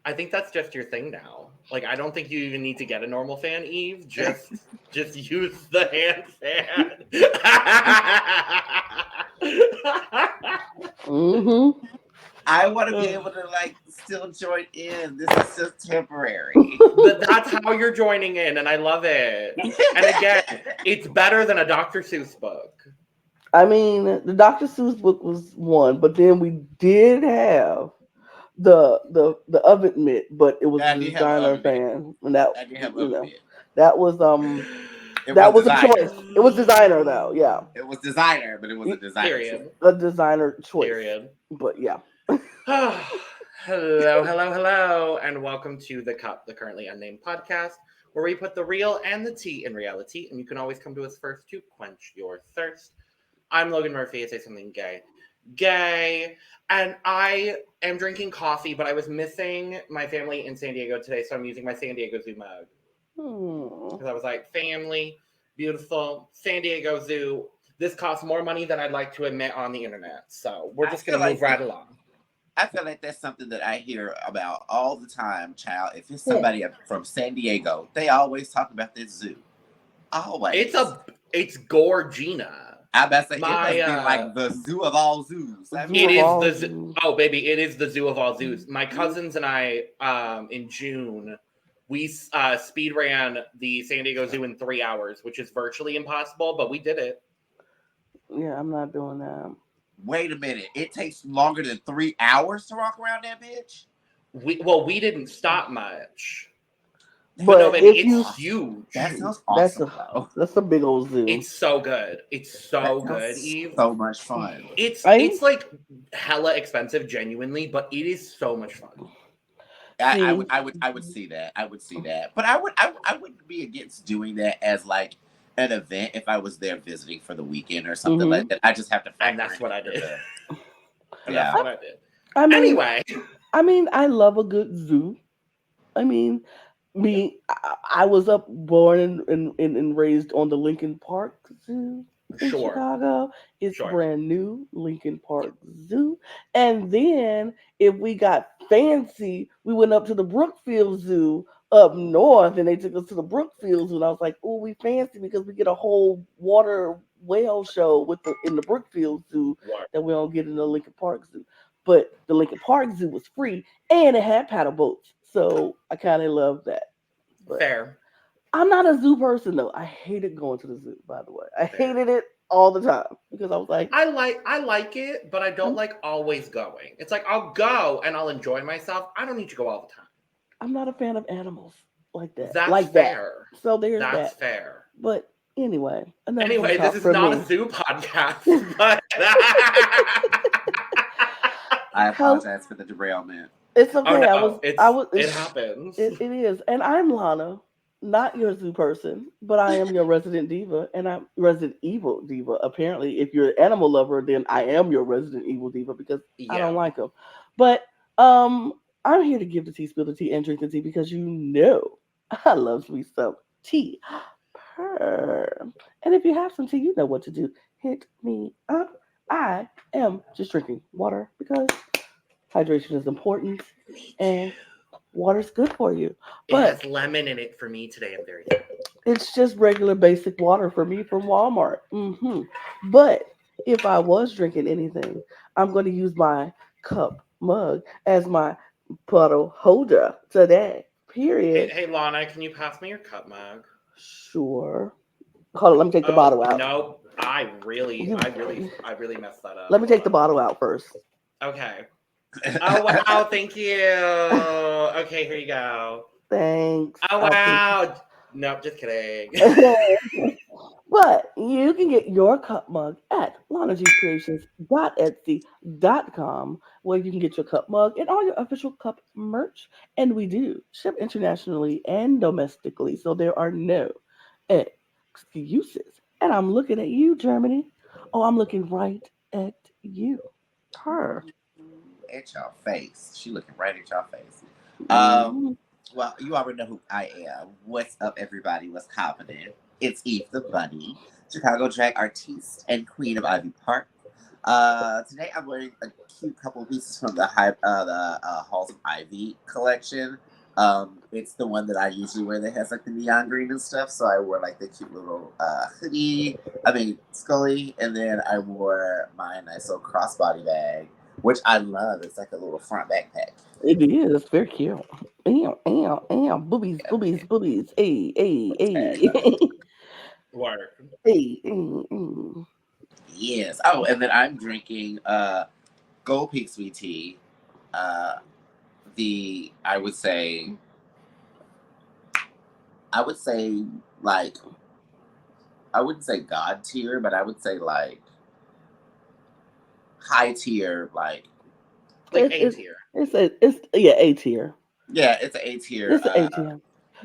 I think that's just your thing now. Like, I don't think you even need to get a normal fan, Eve. Just use the hand fan. Mm-hmm. I want to be able to like still join in. This is just temporary. That's how you're joining in, and I love it. And again, it's better than a Dr. Seuss book. I mean, the Dr. Seuss book was one, but then we did have the oven mitt, but it was I the did have an designer oven mitt. fan, and that I did have you oven know mitt. that was It that was was a designer. choice. It was designer though, yeah, It was designer, but it was a designer. Period. a designer choice. Period. But yeah, Hello, and welcome to The Cup, the Currently Unnamed Podcast, where we put the real and the tea in reality, and you can always come to us first to quench your thirst. I'm Logan Murphy. I say something gay, and I am drinking coffee, but I was missing my family in San Diego today, so I'm using my San Diego Zoo mug. Because I was like, family, beautiful, San Diego Zoo. This costs more money than I'd like to admit on the internet, so we're just going to move right along. I feel like that's something that I hear about all the time, child. If it's somebody from San Diego, they always talk about this zoo. Always. It's Gorgina. I bet it must be like the zoo of all zoos. It is the zoo. Oh, baby, it is the zoo of all zoos. My cousins and I, in June, we speed ran the San Diego Zoo in 3 hours, which is virtually impossible, but we did it. yeah, I'm not doing that. Wait a minute. It takes longer than 3 hours to walk around that bitch? We didn't stop much. But no, baby, it's huge. That sounds awesome. That's a big old zoo. It's so good. It's so good, Eve. So much fun. It's like hella expensive, genuinely, but it is so much fun. I would see that. I would see that. But I wouldn't be against doing that as like an event if I was there visiting for the weekend or something like that. I just have to and that's what I did. Yeah. That's what I did. Anyway. I love a good zoo. I mean, I was born and raised on the Lincoln Park Zoo in Chicago. It's brand new, Lincoln Park Zoo. And then if we got fancy, we went up to the Brookfield Zoo up north, and they took us to the Brookfield Zoo. And I was like, "Oh, we fancy because we get a whole water whale show in the Brookfield Zoo that we don't get in the Lincoln Park Zoo." But the Lincoln Park Zoo was free, and it had paddle boats, so I kind of loved that. But fair. I'm not a zoo person though. I hated going to the zoo. By the way, I hated it all the time because I was like, I like it, but I don't like always going. It's like I'll go and I'll enjoy myself. I don't need to go all the time. I'm not a fan of animals like that. That's fair. That. So there's that's that. Fair. But anyway, this is not a zoo podcast. But I apologize for the derailment. It's okay. Oh, no. It happens. It is. And I'm Lana, not your zoo person, but I am your resident diva, and I'm Resident Evil diva. Apparently, if you're an animal lover, then I am your Resident Evil diva because I don't like them. But I'm here to give the tea, spill the tea, and drink the tea because you know I love me some tea. Purr. And if you have some tea, you know what to do. Hit me up. I am just drinking water because hydration is important and water's good for you. But it has lemon in it for me today. I'm very happy. It's just regular basic water for me from Walmart. But if I was drinking anything, I'm going to use my cup mug as my bottle holder today. Period. Hey, Lana, can you pass me your cup mug? Sure. Hold on, let me take the bottle out. No, I really messed that up. Let me take the bottle out first. Okay. Oh, wow, thank you. Okay, here you go. Thanks. Oh, wow. No, just kidding. But you can get your cup mug at lanagcreations.etsy.com, where you can get your cup mug and all your official cup merch. And we do ship internationally and domestically, so there are no excuses. And I'm looking at you, Germany. Oh, I'm looking right at you. Her. At your face. She looking right at your face. Well, you already know who I am. What's up, everybody? What's happening? It's Eve the Bunny, Chicago drag artiste and queen of Ivy Park. Today I'm wearing a cute couple of pieces from the Halls of Ivy collection. It's the one that I usually wear that has like the neon green and stuff. So I wore like the cute little hoodie. Scully, and then I wore my nice little crossbody bag, which I love. It's like a little front backpack. It is. It's very cute. Boobies, boobies, boobies. Hey, hey, hey. Word. Hey. Yes. Oh, and then I'm drinking Gold Peak sweet tea. I would say like, I wouldn't say God tier, but I would say like high tier, like A tier. It's A tier. Yeah, it's an A tier. It's an A tier.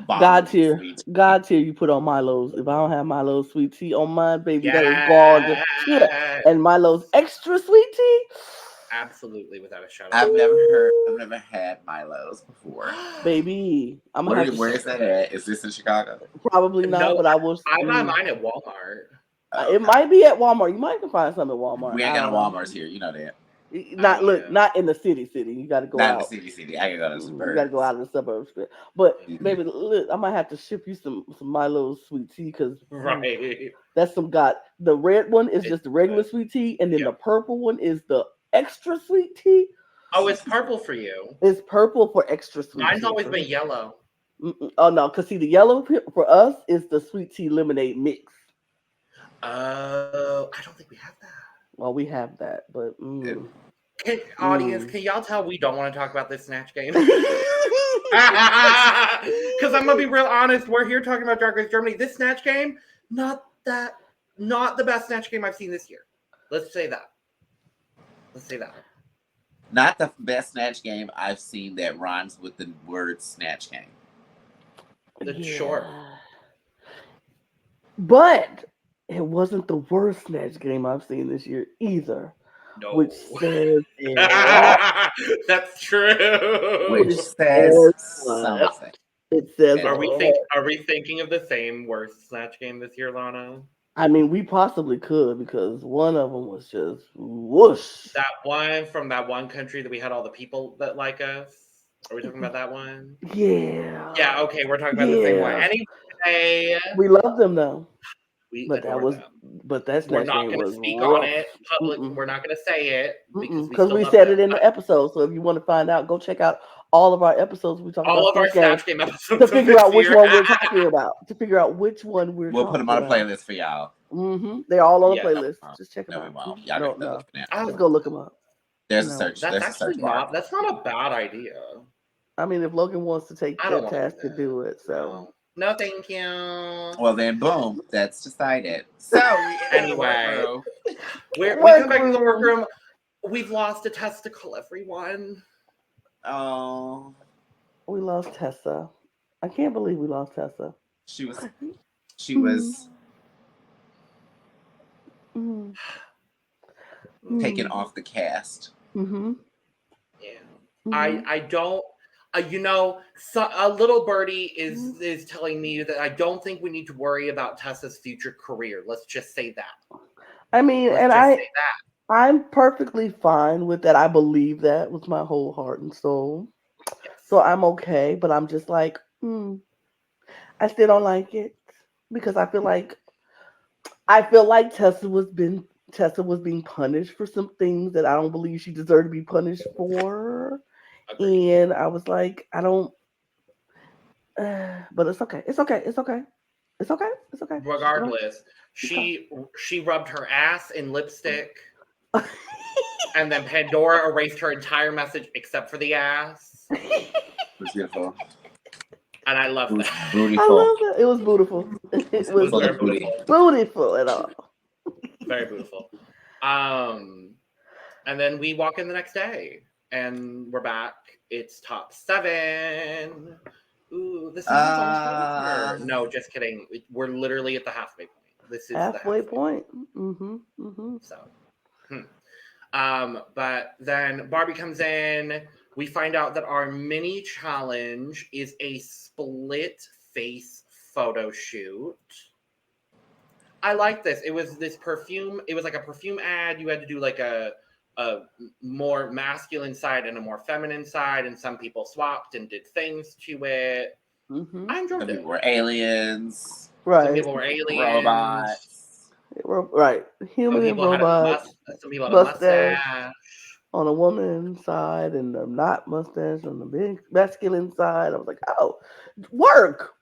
God tier. God tier. You put on Milo's. If I don't have Milo's sweet tea on mine, baby, Yes. that is gorgeous. Yeah. And Milo's extra sweet tea. Absolutely, without a shadow. I've never had Milo's before. Baby, Where is that at? Is this in Chicago? Probably not, but I will. I buy mine at Walmart. It might be at Walmart. You might can find some at Walmart. We ain't got no Walmarts here. You know that. Not in the city. You got to go out. Not in the city. I can go to the suburbs. You got to go out of the suburbs. But baby, look, I might have to ship you some Milo's sweet tea because that's some God. The red one is just the regular sweet tea, and then the purple one is the extra sweet tea. Oh, it's purple for you. It's purple for extra sweet. Mine's always been yellow. Oh no, because see, the yellow for us is the sweet tea lemonade mix. Oh, I don't think we have that. Well, we have that, but audience, can y'all tell we don't want to talk about this Snatch Game? Because I'm gonna be real honest, we're here talking about Drag Race Germany. This Snatch Game, not the best Snatch Game I've seen this year. Let's say that. Not the best Snatch Game I've seen that rhymes with the word Snatch Game. Sure. But it wasn't the worst Snatch Game I've seen this year either. No. Which says that's true. Which says something. It says. Are we thinking of the same worst Snatch Game this year, Lana? I mean, we possibly could because one of them was just whoosh. That one from that one country that we had all the people that like us. Are we talking about that one? Yeah. Yeah. Okay, we're talking about the same one. Anyway, we love them though. We're not going to speak on it publicly. We're not going to say it because we said it in the episode. So if you want to find out, go check out all of our episodes. We talk all about of our Snatch Game episodes to figure out which one we're talking about. To figure out which one we're. We'll put them on a playlist for y'all. They're all on a playlist. Just check them out. Y'all Let's go look them up. There's a search. That's actually that's not a bad idea. I mean, if Logan wants to take the task to do it, so. No, thank you. Well, then, boom, that's decided. So, anyway, we come back to the workroom. We've lost a testicle, everyone. Oh. We lost Tessa. I can't believe we lost Tessa. She was taken off the cast. Mm-hmm. Yeah. I don't. A little birdie is telling me that I don't think we need to worry about Tessa's future career. Let's just say that. I mean, I'm perfectly fine with that. I believe that with my whole heart and soul. Yes. So I'm okay, but I'm just like, I still don't like it because I feel like Tessa was being punished for some things that I don't believe she deserved to be punished for. And I was like, I don't, but it's okay. Regardless, she rubbed her ass in lipstick, and then Pandora erased her entire message except for the ass. It was beautiful. And I love that. I love that. It was beautiful. It was beautiful at all. Very beautiful. And then we walk in the next day. And we're back. It's top 7. Ooh, this is over. No, just kidding. We're literally at the halfway point. This is halfway point. Mm-hmm. So, but then Barbie comes in. We find out that our mini challenge is a split face photo shoot. I like this. It was this perfume. It was like a perfume ad. You had to do like a more masculine side and a more feminine side, and some people swapped and did things to it. Mm-hmm. I enjoyed Some it. people were aliens. Right. Some people were aliens. Robots. Right. Human and robot. Some people had a mustache. On a woman side and a not mustache on the big masculine side. I was like, oh, work.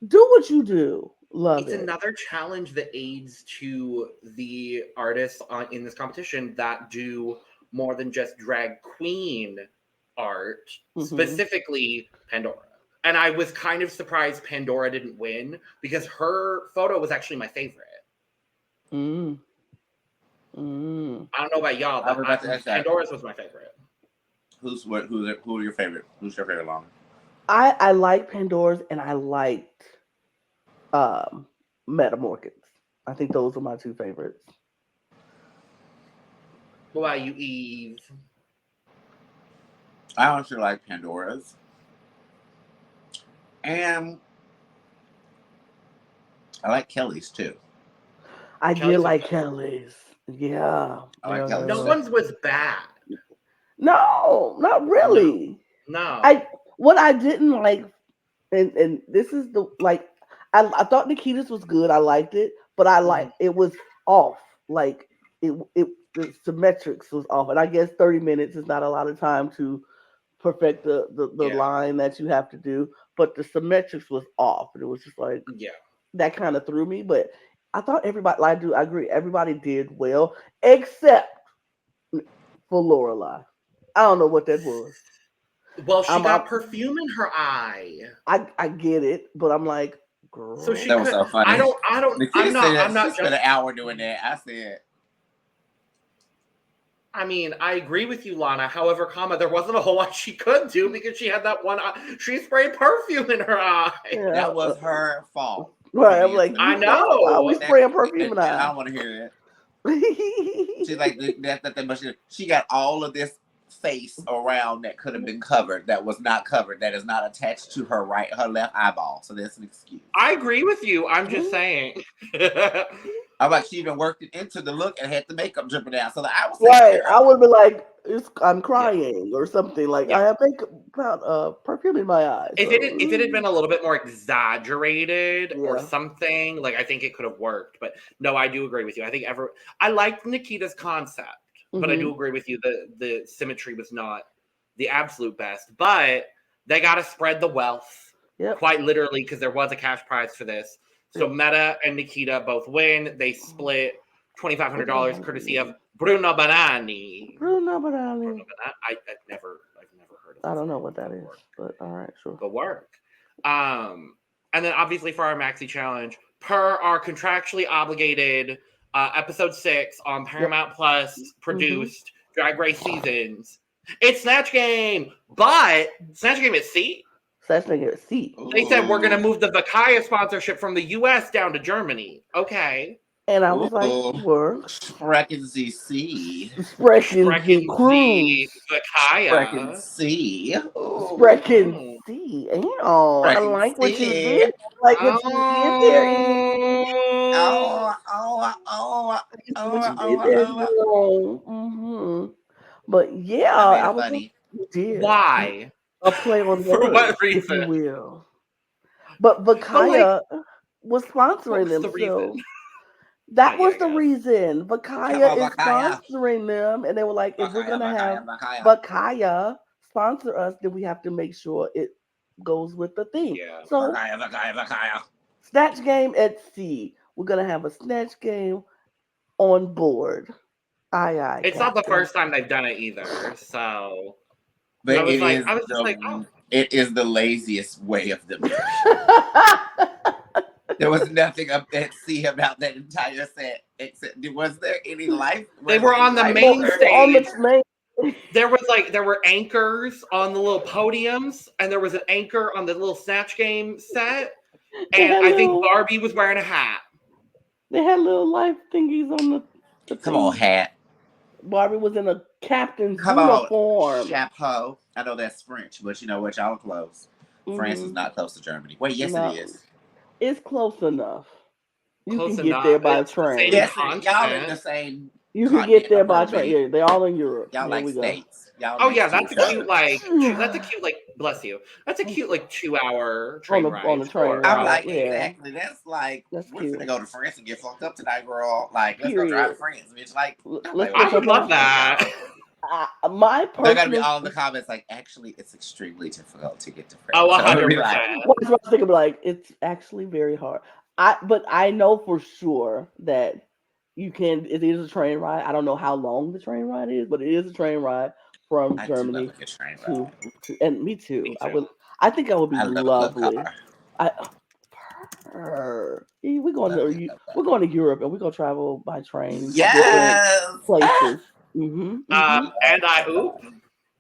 Do what you do. Love it's it. Another challenge that aids to the artists in this competition that do more than just drag queen art, specifically Pandora. And I was kind of surprised Pandora didn't win because her photo was actually my favorite. I don't know about y'all, but Pandora's was my favorite. Who are your favorite? Who's your favorite, Lana? I like Pandora's and I liked Metamorkid. I think those are my two favorites. What about you, Eve? I honestly like Pandora's. And I like Kelly's too. I did like Kelly's. Yeah. I like Kelly's. No one's was bad. No, not really. No. What I didn't like, and this is the like, I thought Nikita's was good. I liked it, but I liked it was off. Like the symmetrics was off, and I guess 30 minutes is not a lot of time to perfect the line that you have to do. But the symmetrics was off, and it was just like that kind of threw me. But I thought everybody, I agree, everybody did well except for Loreley. I don't know what that was. Well, she got perfume in her eye. I get it, but I'm like, girl. So that was so funny. I don't. Nikita I'm not. She spent an hour doing that. I said. I mean, I agree with you, Lana. However, there wasn't a whole lot she could do because she had that one eye. She sprayed perfume in her eye. Yeah. That was her fault. Right. I'm like, I know. I was spraying perfume in her eye. I don't want to hear that. She's like that. She got all of this face around that could have been covered, that was not covered, that is not attached to her left eyeball. So that's an excuse. I agree with you. I'm just saying. I'm like, she even worked it into the look and had the makeup dripping down. So I was right. I would be like, I'm crying or something. Like I have perfume in my eyes. If it had been a little bit more exaggerated or something, like I think it could have worked. But no, I do agree with you. I think I liked Nikita's concept, but I do agree with you. The symmetry was not the absolute best. But they got to spread the wealth quite literally because there was a cash prize for this. So Meta and Nikita both win. They split $2,500 courtesy of Bruno Banani. I've never heard of it. I don't know what that is, but all right, sure. Good work. And then obviously for our Maxi Challenge, per our contractually obligated episode 6 on Paramount Plus produced Drag Race seasons, it's Snatch Game, but Snatch Game at C. Snatch Game at C. They said we're going to move the Vegaz sponsorship from the U.S. down to Germany. Okay. And I was like, work. Sprechen Sie C. Sprechen Sie Vegaz. Sprechen C. Sprechen C. I like what you did. I like what you did there. But yeah, I was funny. Why? A play on for what reason? If you will. But Vegaz was sponsoring them, so that was the reason. Vegaz is sponsoring them, and they were like, if we're gonna have Vegaz sponsor us, then we have to make sure it goes with the theme. Yeah. So Vegaz. Snatch Game at sea. We're gonna have a Snatch Game on board. Aye. It's not the first time they've done it either, so. But it is the laziest way of them. There was nothing up at sea about that entire set. Except, was there any life? They were on the main stage. There were anchors on the little podiums, and there was an anchor on the little Snatch Game set. And I think Barbie was wearing a hat. They had little life thingies on the Come on, hat. Barbie was in a captain's uniform. Chapeau. I know that's French, but you know what? Y'all are close. France is not close to Germany. Wait, yes, it is. It's close enough. You Close can get enough. there by It's the same train. Yes, continent. y'all in the same. You can get there by continent, train. Yeah, they all in Europe. Y'all Here like we go. states. Y'all Oh next yeah, to that's a each cute other. like bless you. That's a cute like 2-hour train ride. On the train Sure, ride. I'm like, Yeah. exactly. That's like, That's we're cute. gonna go to France and get fucked up tonight, girl. Like, let's go Period. drive to France, bitch. Like, Let's I would love that. My personal. They're gonna be all in the comments like, actually, it's extremely difficult to get to France. Oh, So it'll be like, 100%. What I was thinking, like, it's actually very hard. But I know for sure that you can. It is a train ride. I don't know how long the train ride is, but it is a train ride from I Germany do love a good train ride. to and me too. Me I too. would. I think I would be I love a lovely. good car. We're going to Europe and we're gonna travel by train to different Yes. places. Mm-hmm, And I oop.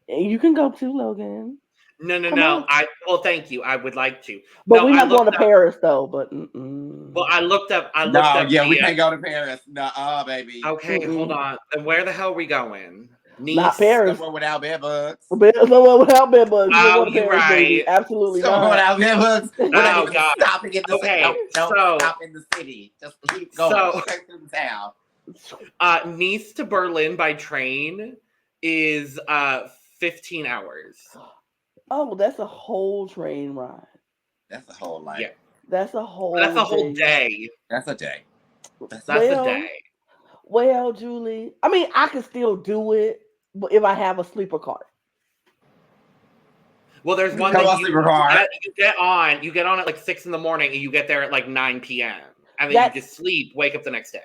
And you can go too, Logan. Come No. on. Thank you. I would like to. But No, we're I not going looked to up. Paris though. But Well, I looked up. No, yeah, we the, can't go to Paris. No, baby. Okay, hold on. Then where the hell are we going? Nice. Not Paris. Somewhere without bed bugs. Somewhere without bed bugs. You don't Oh, go to you're Paris, baby. right. Absolutely Somewhere not. without bed bugs. We're not Oh even God. stopping in the city. Okay, Don't so stop in the city. Just keep going straight through the town. Nice to Berlin by train is 15 hours. Oh, well, that's a whole train ride. That's a whole life. Yeah. That's a whole. That's a whole day. That's a day. That's a day. Well, Julie, I mean, I can still do it, but if I have a sleeper cart. Well, there's one Come that on, sleeper car. you get on at like 6 in the morning and you get there at like 9 p.m. and then you just sleep, wake up the next day.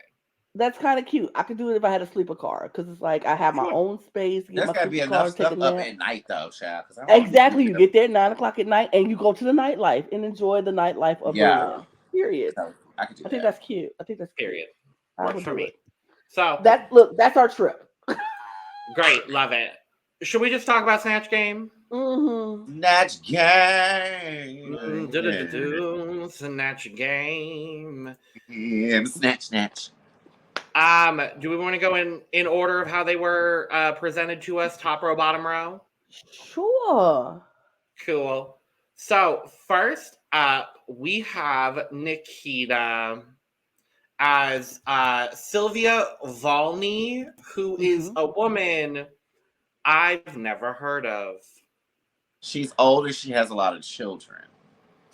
That's kind of cute. I could do it if I had a sleeper car because it's like I have my own space. There's got to be enough stuff up at night, though, child. Exactly. You get there at 9 o'clock at night and you go to the nightlife and enjoy the nightlife of Berlin. Period. So, I think that's cute. I think that's cute. Period. Works for me. It. So that's our trip. Great, love it. Should we just talk about Snatch Game? Mm-hmm. Snatch Game. Snatch Game. Snatch. Do we want to go in order of how they were presented to us, top row, bottom row? Sure. Cool. So first up, we have Nikita as Sylvia Volney, who is a woman I've never heard of. She's old and she has a lot of children.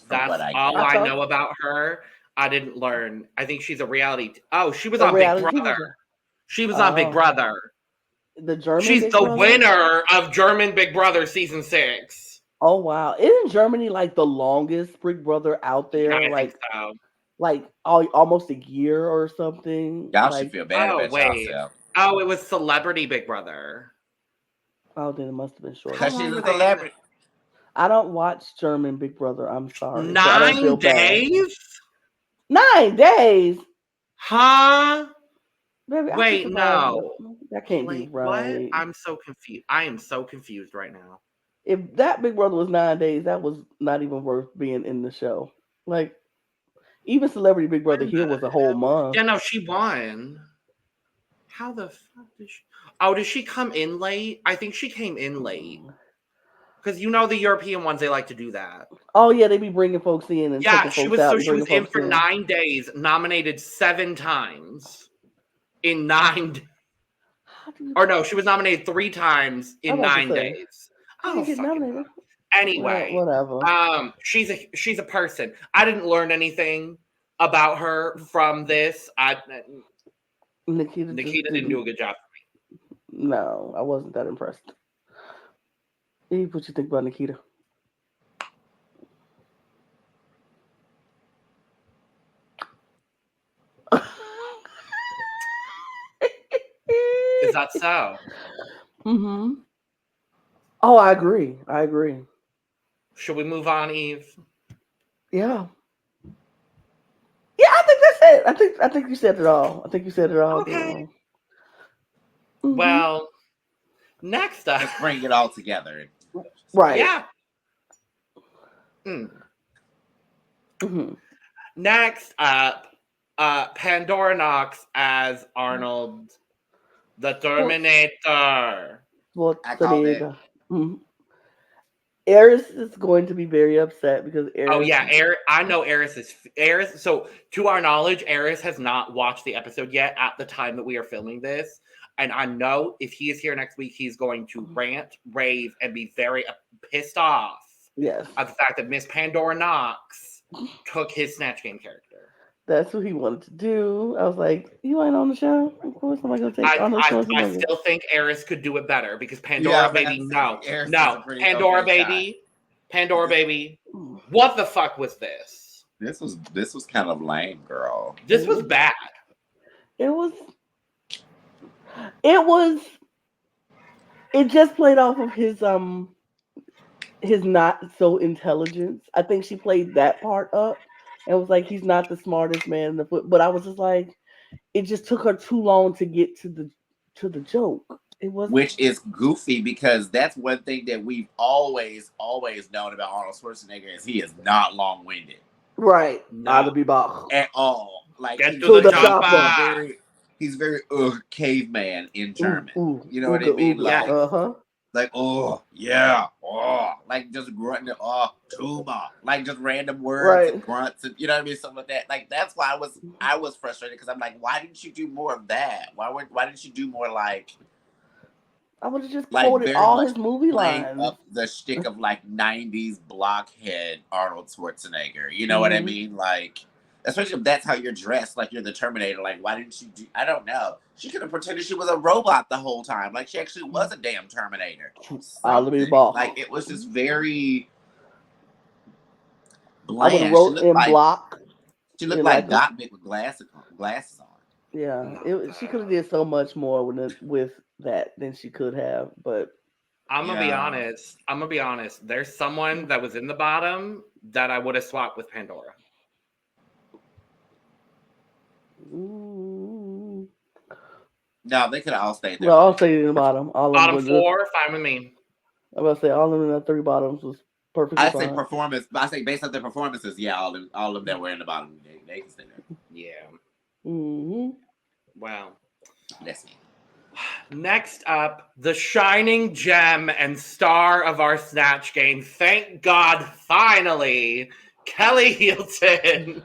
That's all I know about her. I didn't learn. I think she's a reality. She was on Big Brother. She was on Big Brother. The German. She's Big the Brother? winner of German Big Brother season 6. Oh wow! Isn't Germany like the longest Big Brother out there? I think so. Like almost a year or something. Y'all should feel bad about yourself. Oh, it was Celebrity Big Brother. Oh, then it must have been short. Because she's a celebrity. I don't watch German Big Brother. I'm sorry. 9 days? 9 days? Huh? Baby, wait, no. That can't be right. What? I'm so confused. I am so confused right now. If that Big Brother was 9 days, that was not even worth being in the show. Like, even Celebrity Big Brother here was a whole month. Yeah, no, she won. How the fuck did she? Oh, did she come in late? I think she came in late. Because you know the European ones, they like to do that. Oh yeah, they be bringing folks in and taking she folks was. out. So she was in for 9 days, nominated 7 times in 9. Or no, she was nominated 3 times in 9 days. Oh, fucking anyway, whatever. She's a person. I didn't learn anything about her from this. Nikita didn't do a good job for me. No, I wasn't that impressed. Eve, what you think about Nikita? Is that so? Mm-hmm. Oh, I agree. Should we move on, Eve? Yeah. Yeah, I think that's it. I think you said it all. Okay. Mm-hmm. Well, next up, let's bring it all together. Right. Yeah. Next up, Pandora Nox as Arnold, the Terminator. What? I called it. Eris is going to be very upset because Eris. Oh yeah, I know Eris is Eris. So to our knowledge, Eris has not watched the episode yet at the time that we are filming this. And I know if he is here next week, he's going to rant, rave, and be very pissed off. Yes. At the fact that Miss Pandora Nox took his Snatch Game character. That's what he wanted to do. I was like, you ain't on the show? Of course, I'm going to take Arnold Schwarzenegger. I still think Eris could do it better because Pandora baby, no. Pandora baby, Pandora baby. What the fuck was this? This was kind of lame, girl. This was bad. It just played off of his not so intelligence. I think she played that part up and was like, he's not the smartest man in the foot. But I was just like, it just took her too long to get to the joke. It was, which is goofy because that's one thing that we've always known about Arnold Schwarzenegger is he is not long-winded. Right. Not to be bought at all. Like get to the chopper. He's very caveman in German. You know what I mean? Like, like, oh yeah, oh, like just grunting, oh, tuma, like just random words and grunts, and you know what I mean, something like that. Like that's why I was frustrated because I'm like, why didn't you do more of that? Why didn't you do more like? I would have just quoted all his movie lines. Up the shtick of like '90s blockhead Arnold Schwarzenegger. You know what I mean? Like, especially if that's how you're dressed, like you're the Terminator. Like, why didn't you do? I don't know. She could have pretended she was a robot the whole time. Like she actually was a damn Terminator. Like it was just very bland. I would have wrote in block. She looked like Gottmik with glasses on. Yeah, she could have did so much more with that than she could have. But I'm gonna be honest. There's someone that was in the bottom that I would have swapped with Pandora. Ooh. No, they could have all stayed there. No, I'll stay in the bottom. Bottom four, fine with me. I'm gonna say all of them in the three bottoms was perfect. I say performance. I say based on their performances, yeah, all of them that were in the bottom, they can stay there. Yeah. Mm-hmm. Wow. That's me. Next up, the shining gem and star of our Snatch Game. Thank God, finally, Kelly Heelton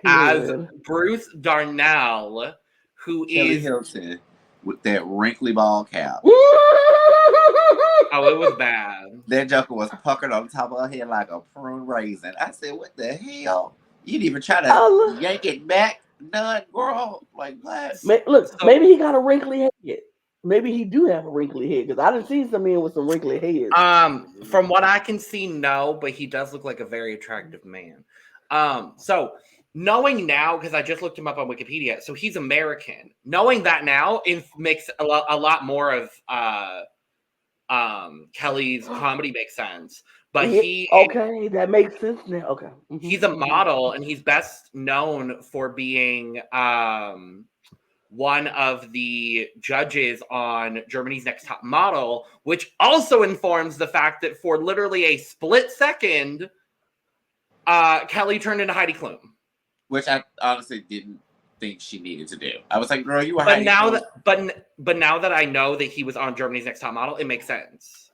as Bruce Darnell, who Kelly is Heelton with that wrinkly ball cap. Oh, it was bad. That joker was puckered on top of her head like a prune raisin. I said, "What the hell? You didn't even try to yank it back, none, girl. Like what?" Maybe he got a wrinkly head. Maybe he do have a wrinkly head because I didn't see some men with some wrinkly heads. From what I can see, no, but he does look like a very attractive man. So knowing now, because I just looked him up on Wikipedia, so he's American. Knowing that now, it makes a lot more of Kelly's comedy makes sense. But that makes sense now. Okay, he's a model, and he's best known for being one of the judges on Germany's Next Top Model, which also informs the fact that for literally a split second, Kelly turned into Heidi Klum. Which I honestly didn't think she needed to do. I was like, girl, you were Heidi Klum. But now that I know that he was on Germany's Next Top Model, it makes sense.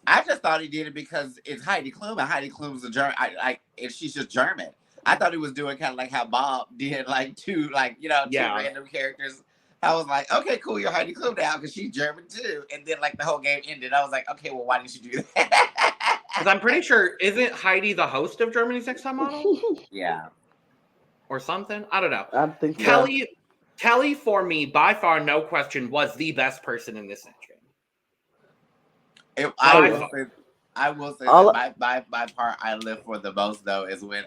I just thought he did it because it's Heidi Klum, and Heidi Klum's a German. And she's just German. I thought he was doing kind of like how Bob did, like two random characters. I was like, okay, cool, you're Heidi Klum now because she's German too. And then like the whole game ended. I was like, okay, well, why didn't you do that? Because I'm pretty sure, isn't Heidi the host of Germany's Next Top Model? Yeah. Or something? I don't know. I think Kelly, for me, by far, no question, was the best person in this Snatch Game. I will say that my part I live for the most though is when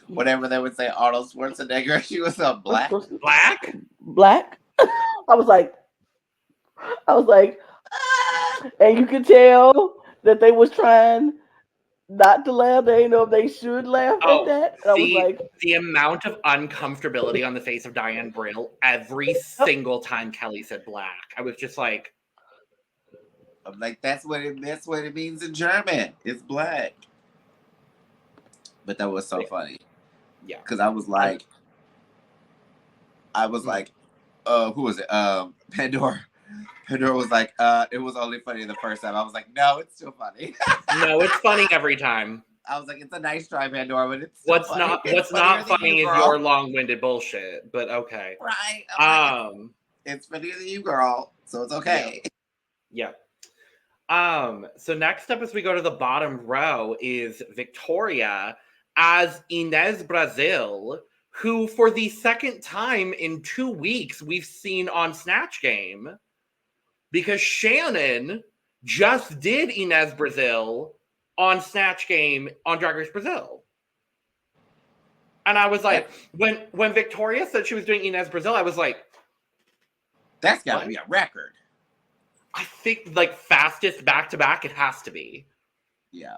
whatever they would say Arnold Schwarzenegger, she was a black. I was like, and you could tell that they was trying not to laugh. They didn't know if they should laugh at that. And I was like, the amount of uncomfortability on the face of Diane Brill every single time Kelly said black. I was just like, I'm like, that's what it means in German. It's black. But that was so funny. Yeah. Because I was like, who was it? Pandora Pandora was like, it was only funny the first time. I was like, no, it's still funny. No, it's funny every time. I was like, it's a nice try, Pandora, but it's still funny. What's not funny is your long-winded bullshit, but okay. Right. It's funnier than you, girl. So it's okay. Yeah. So next up, as we go to the bottom row, is Victoria as Inez Brazil, who for the second time in 2 weeks we've seen on Snatch Game, because Shannon just did Inez Brazil on Snatch Game on Drag Race Brazil. And I was like, when Victoria said she was doing Inez Brazil, I was like, that's got to be a record. I think, like, fastest back-to-back, it has to be. Yeah.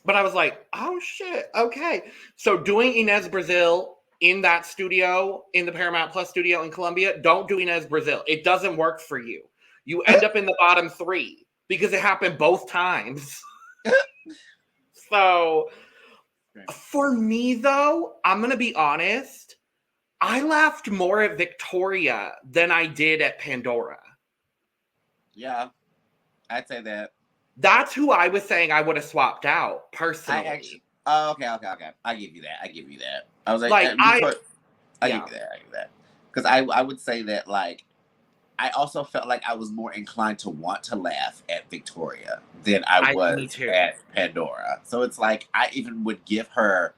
But I was like, oh, shit, okay. So doing Inez Brazil in that studio, in the Paramount Plus studio in Colombia, don't do Inez Brazil. It doesn't work for you. You end up in the bottom 3 because it happened both times. So, for me, though, I'm going to be honest, I laughed more at Victoria than I did at Pandora. Yeah, I'd say that. That's who I was saying I would have swapped out, personally. Okay. I give you that. I was like I give you that. Because I would say that, like, I also felt like I was more inclined to want to laugh at Victoria than I was at Pandora. So it's like, I even would give her,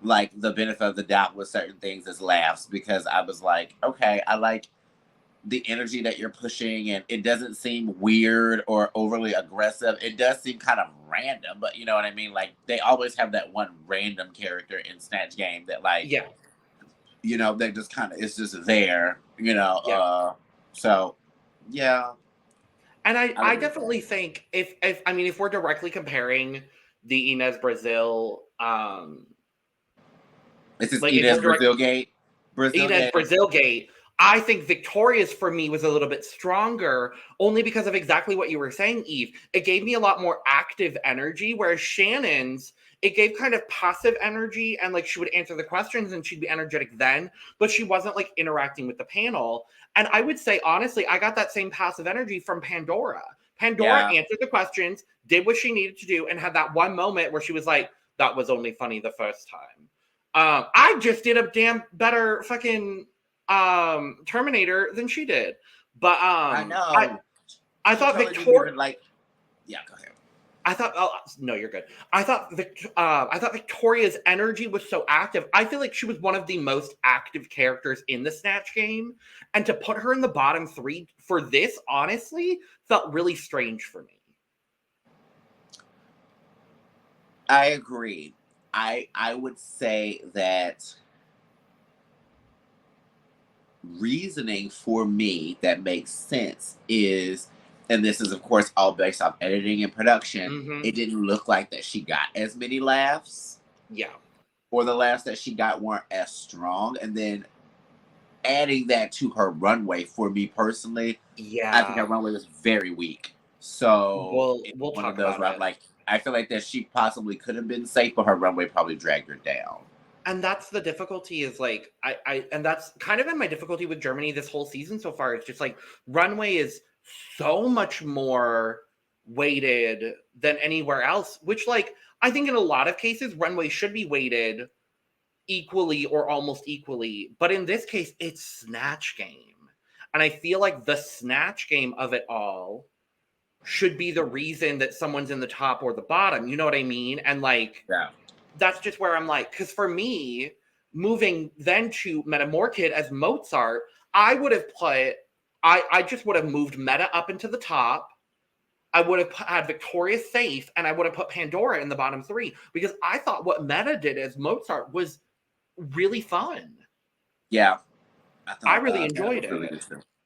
like, the benefit of the doubt with certain things as laughs, because I was like, okay, I like the energy that you're pushing, and it doesn't seem weird or overly aggressive. It does seem kind of random, but you know what I mean? Like, they always have that one random character in Snatch Game that, like, you know, they just kind of, it's just there, you know? So, yeah. And I definitely think if we're directly comparing the Inez Brazil, this is like Inez Brazil Gate. Brazil Gate. I think Victoria's, for me, was a little bit stronger, only because of exactly what you were saying, Eve. It gave me a lot more active energy, whereas Shannon's, it gave kind of passive energy, and, like, she would answer the questions and she'd be energetic then, but she wasn't, like, interacting with the panel. And I would say, honestly, I got that same passive energy from Pandora. Pandora answered the questions, did what she needed to do, and had that one moment where she was like, that was only funny the first time. I just did a damn better fucking Terminator than she did. But I know. I thought Victoria, like, yeah, go ahead. I thought, no, you're good. I thought Victoria's energy was so active. I feel like she was one of the most active characters in the Snatch Game, and to put her in the bottom 3 for this, honestly, felt really strange for me. I agree. I would say that reasoning for me that makes sense is, and this is of course all based off editing and production, it didn't look like that she got as many laughs. Yeah. Or the laughs that she got weren't as strong. And then adding that to her runway, for me personally, I think her runway was very weak. So we'll one talk of those about where it. I'm like, I feel like that she possibly could have been safe, but her runway probably dragged her down. And that's the difficulty, is like, and that's kind of been my difficulty with Germany this whole season so far. It's just like, runway is so much more weighted than anywhere else, which, like, I think in a lot of cases, runway should be weighted equally or almost equally. But in this case, it's Snatch Game. And I feel like the Snatch Game of it all should be the reason that someone's in the top or the bottom. You know what I mean? And, like, that's just where I'm like, because for me, moving then to Metamorkid as Mozart, I would have put, I just would have moved Meta up into the top. I would have had Victoria safe, and I would have put Pandora in the bottom 3, because I thought what Meta did as Mozart was really fun. Yeah. I really enjoyed it. Really,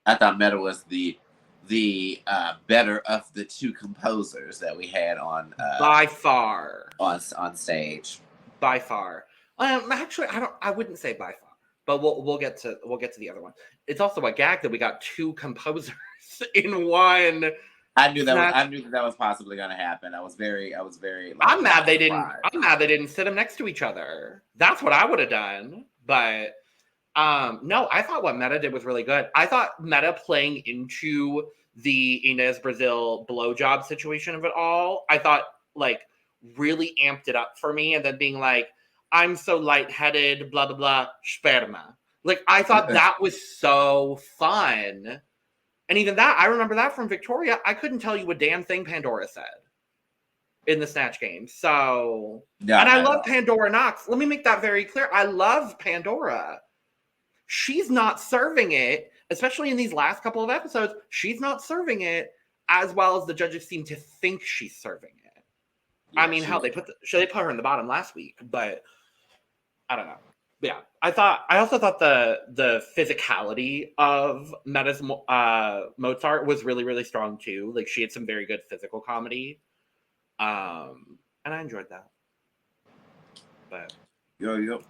I thought Meta was the better of the 2 composers that we had on by far on stage. By far. Actually, I wouldn't say by far, but we'll get to the other one. It's also a gag that we got 2 composers in one. I knew that was possibly going to happen. I was very. Like, I'm mad they didn't sit them next to each other. That's what I would have done. But No, I thought what Meta did was really good. I thought Meta playing into the Inez Brazil blowjob situation of it all, I thought like really amped it up for me, and then being like, I'm so lightheaded, blah blah blah, sperma. Like I thought that was so fun. And even that, I remember that from Victoria. I couldn't tell you a damn thing Pandora said in the Snatch Game. So, No, and I not at love all. Pandora Nox. Let me make that very clear. I love Pandora. She's not serving it, especially in these last couple of episodes. She's not serving it as well as the judges seem to think she's serving it. Yeah, I mean, hell, they put her in the bottom last week, but I don't know. Yeah, I also thought the physicality of Meta's Mozart was really, really strong too. Like she had some very good physical comedy, and I enjoyed that. But yo.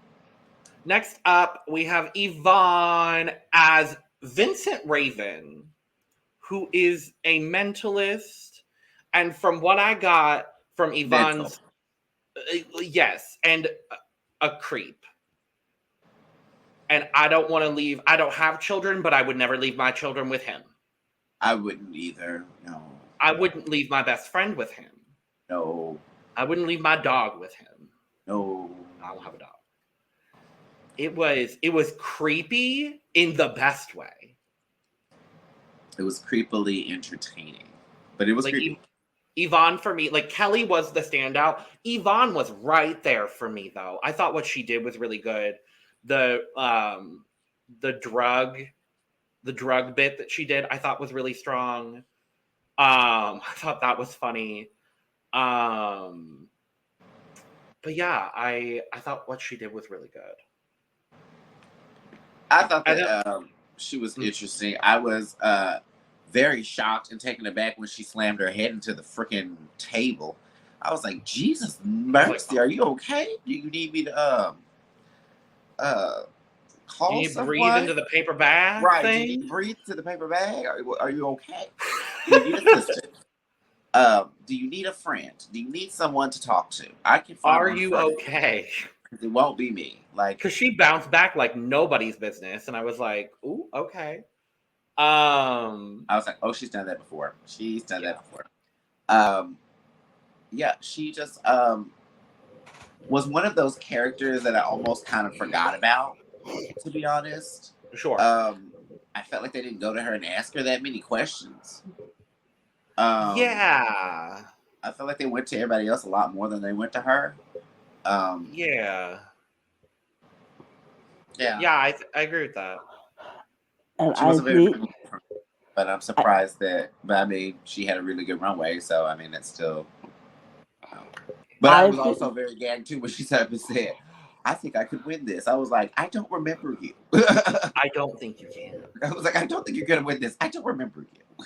Next up, we have Yvonne as Vincent Raven, who is a mentalist, and from what I got from Yvonne's, yes, and a creep. And I don't want to leave. I don't have children, but I would never leave my children with him. I wouldn't either. No. I wouldn't leave my best friend with him. No. I wouldn't leave my dog with him. No. I don't have a dog. It was creepy in the best way. It was creepily entertaining, but it was like creepy. Yvonne for me, like Kelly was the standout. Yvonne was right there for me though. I thought what she did was really good. The drug bit that she did, I thought was really strong. I thought that was funny. But yeah, I thought what she did was really good. I thought that she was interesting. I was very shocked and taken aback when she slammed her head into the freaking table. I was like, Jesus mercy, are you okay? Do you need me to call you someone? Breathe into the paper bag, right? thing? Do you breathe to the paper bag? Are you okay? Do you need assistance? Do you need a friend? Do you need someone to talk to? I can find. Are you okay? It won't be me. Like, because she bounced back like nobody's business, and I was like, "Ooh, okay." I was like, "Oh, she's done that before. She's done that before." Yeah, she just was one of those characters that I almost kind of forgot about, to be honest. Sure. I felt like they didn't go to her and ask her that many questions. Yeah. I felt like they went to everybody else a lot more than they went to her. Yeah. Yeah. Yeah, I agree with that. And she wasn't very good, but I'm surprised that. But I mean, she had a really good runway, so I mean, that's still. But I was also very gagged too when she said, I think I could win this. I was like, I don't remember you. I don't think you can. I was like, I don't think you're going to win this. I don't remember you.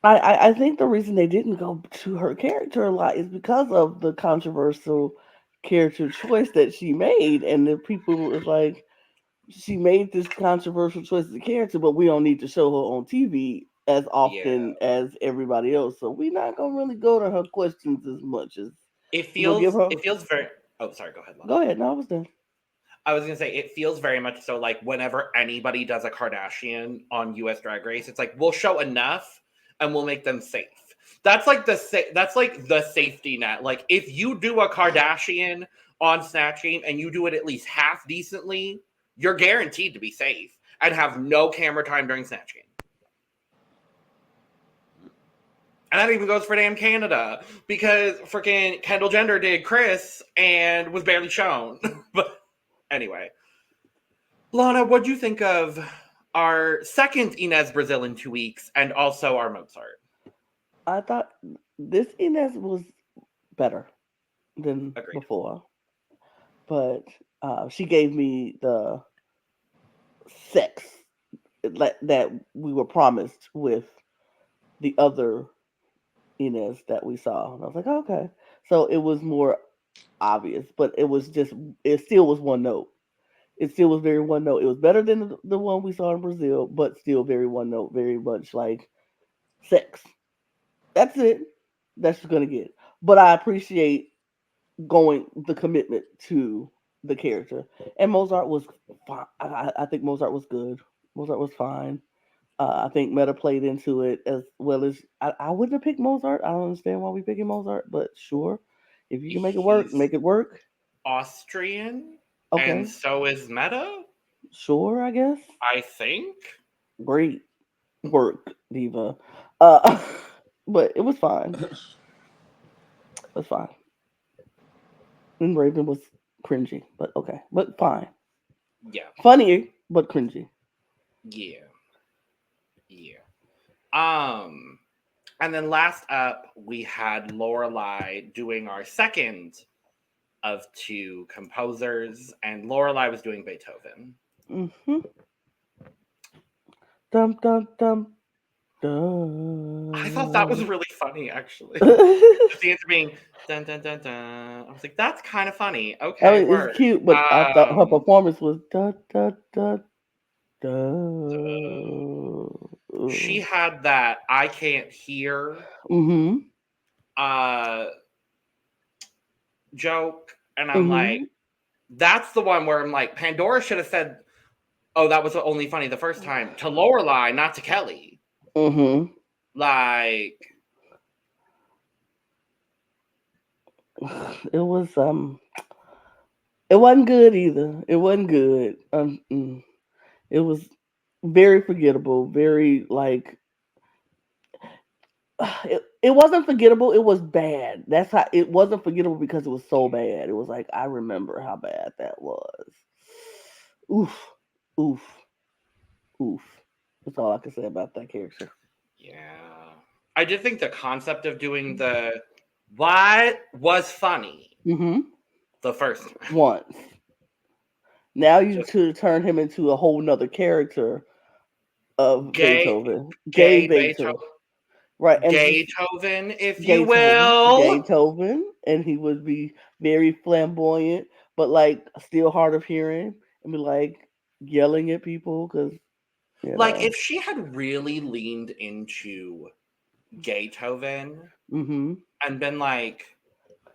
I think the reason they didn't go to her character a lot is because of the controversial character choice that she made. And the people was like, she made this controversial choice as a character, but we don't need to show her on TV as often as everybody else. So we're not going to really go to her questions as much as it feels very. Oh, sorry. Go ahead, Lana. Go ahead. No, I was done. I was gonna say it feels very much so like whenever anybody does a Kardashian on U.S. Drag Race, it's like we'll show enough and we'll make them safe. That's like the safety net. Like if you do a Kardashian on Snatch Game and you do it at least half decently, you're guaranteed to be safe and have no camera time during Snatch Game. And that even goes for damn Canada because freaking Kendall Jenner did Chris and was barely shown. But anyway, Lana, what do you think of our second Inez Brazil in 2 weeks and also our Mozart? I thought this Inez was better than before, but she gave me the sex that we were promised with the other Inez that we saw. And I was like, okay. So it was more obvious, but it still was one note. It still was very one note. It was better than the one we saw in Brazil, but still very one note, very much like sex. That's it. That's what you're going to get. But I appreciate the commitment to the character. And Mozart was fine. I think Mozart was good. Mozart was fine. I think Meta played into it as well as I wouldn't have picked Mozart. I don't understand why we picking Mozart, but sure, if you can make it work, He's make it work. Austrian, and Okay, so is Meta, sure, I guess. I think. Great work, Diva. Uh, but it was fine. It was fine. And Raven was cringy, but okay, but fine. Yeah, Funny, but cringy. yeah, yeah. Um, and then last up, we had Loreley doing our second of two composers, and Loreley was doing Beethoven. Mm-hmm. Dum dum dum dum. I thought that was really funny, actually. The answer being dun dun dun dun. I was like, that's kind of funny. I Okay, mean, it's word. cute, but I thought her Um, performance was da da da da. she had that I can't hear Mm-hmm. uh joke, and I'm like, Mm-hmm. that's the one where I'm like, Pandora should have said, "Oh, that was only funny the first time," to Loreley, not to Kelly. Mm-hmm. Like, It was it wasn't good either. It wasn't good. It was very forgettable. Very like it wasn't forgettable. It was bad. That's how it wasn't forgettable because it was so bad. It was like I remember how bad that was. Oof, oof, oof. That's all I can say about that character. yeah, I did think the concept of doing the what was funny Mm-hmm. the first time. Once. Now you Just to turn him into a whole nother character of gay, Beethoven. Gay gay Beethoven. Beethoven, Right. And just Gaytoven, if you Gaytoven. will. Gaytoven. And he would be very flamboyant, but like still hard of hearing and be like yelling at people because, you Like, know. if she had really leaned into Gaytoven Mm-hmm. and been like,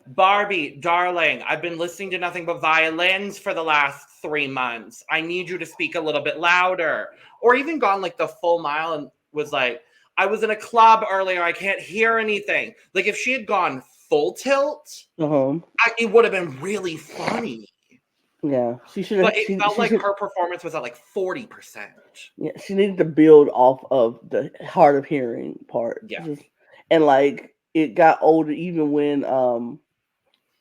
Barbie, darling, I've been listening to nothing but violins for the last 3 months. I need you to speak a little bit louder. Or even gone like the full mile and was like, I was in a club earlier. I can't hear anything. Like, if she had gone full tilt, Uh-huh. it would have been really funny. Yeah. She should But have it felt she like should her performance was at like 40%. yeah, she needed to build off of the hard of hearing part. Yeah. Just and like it got older even when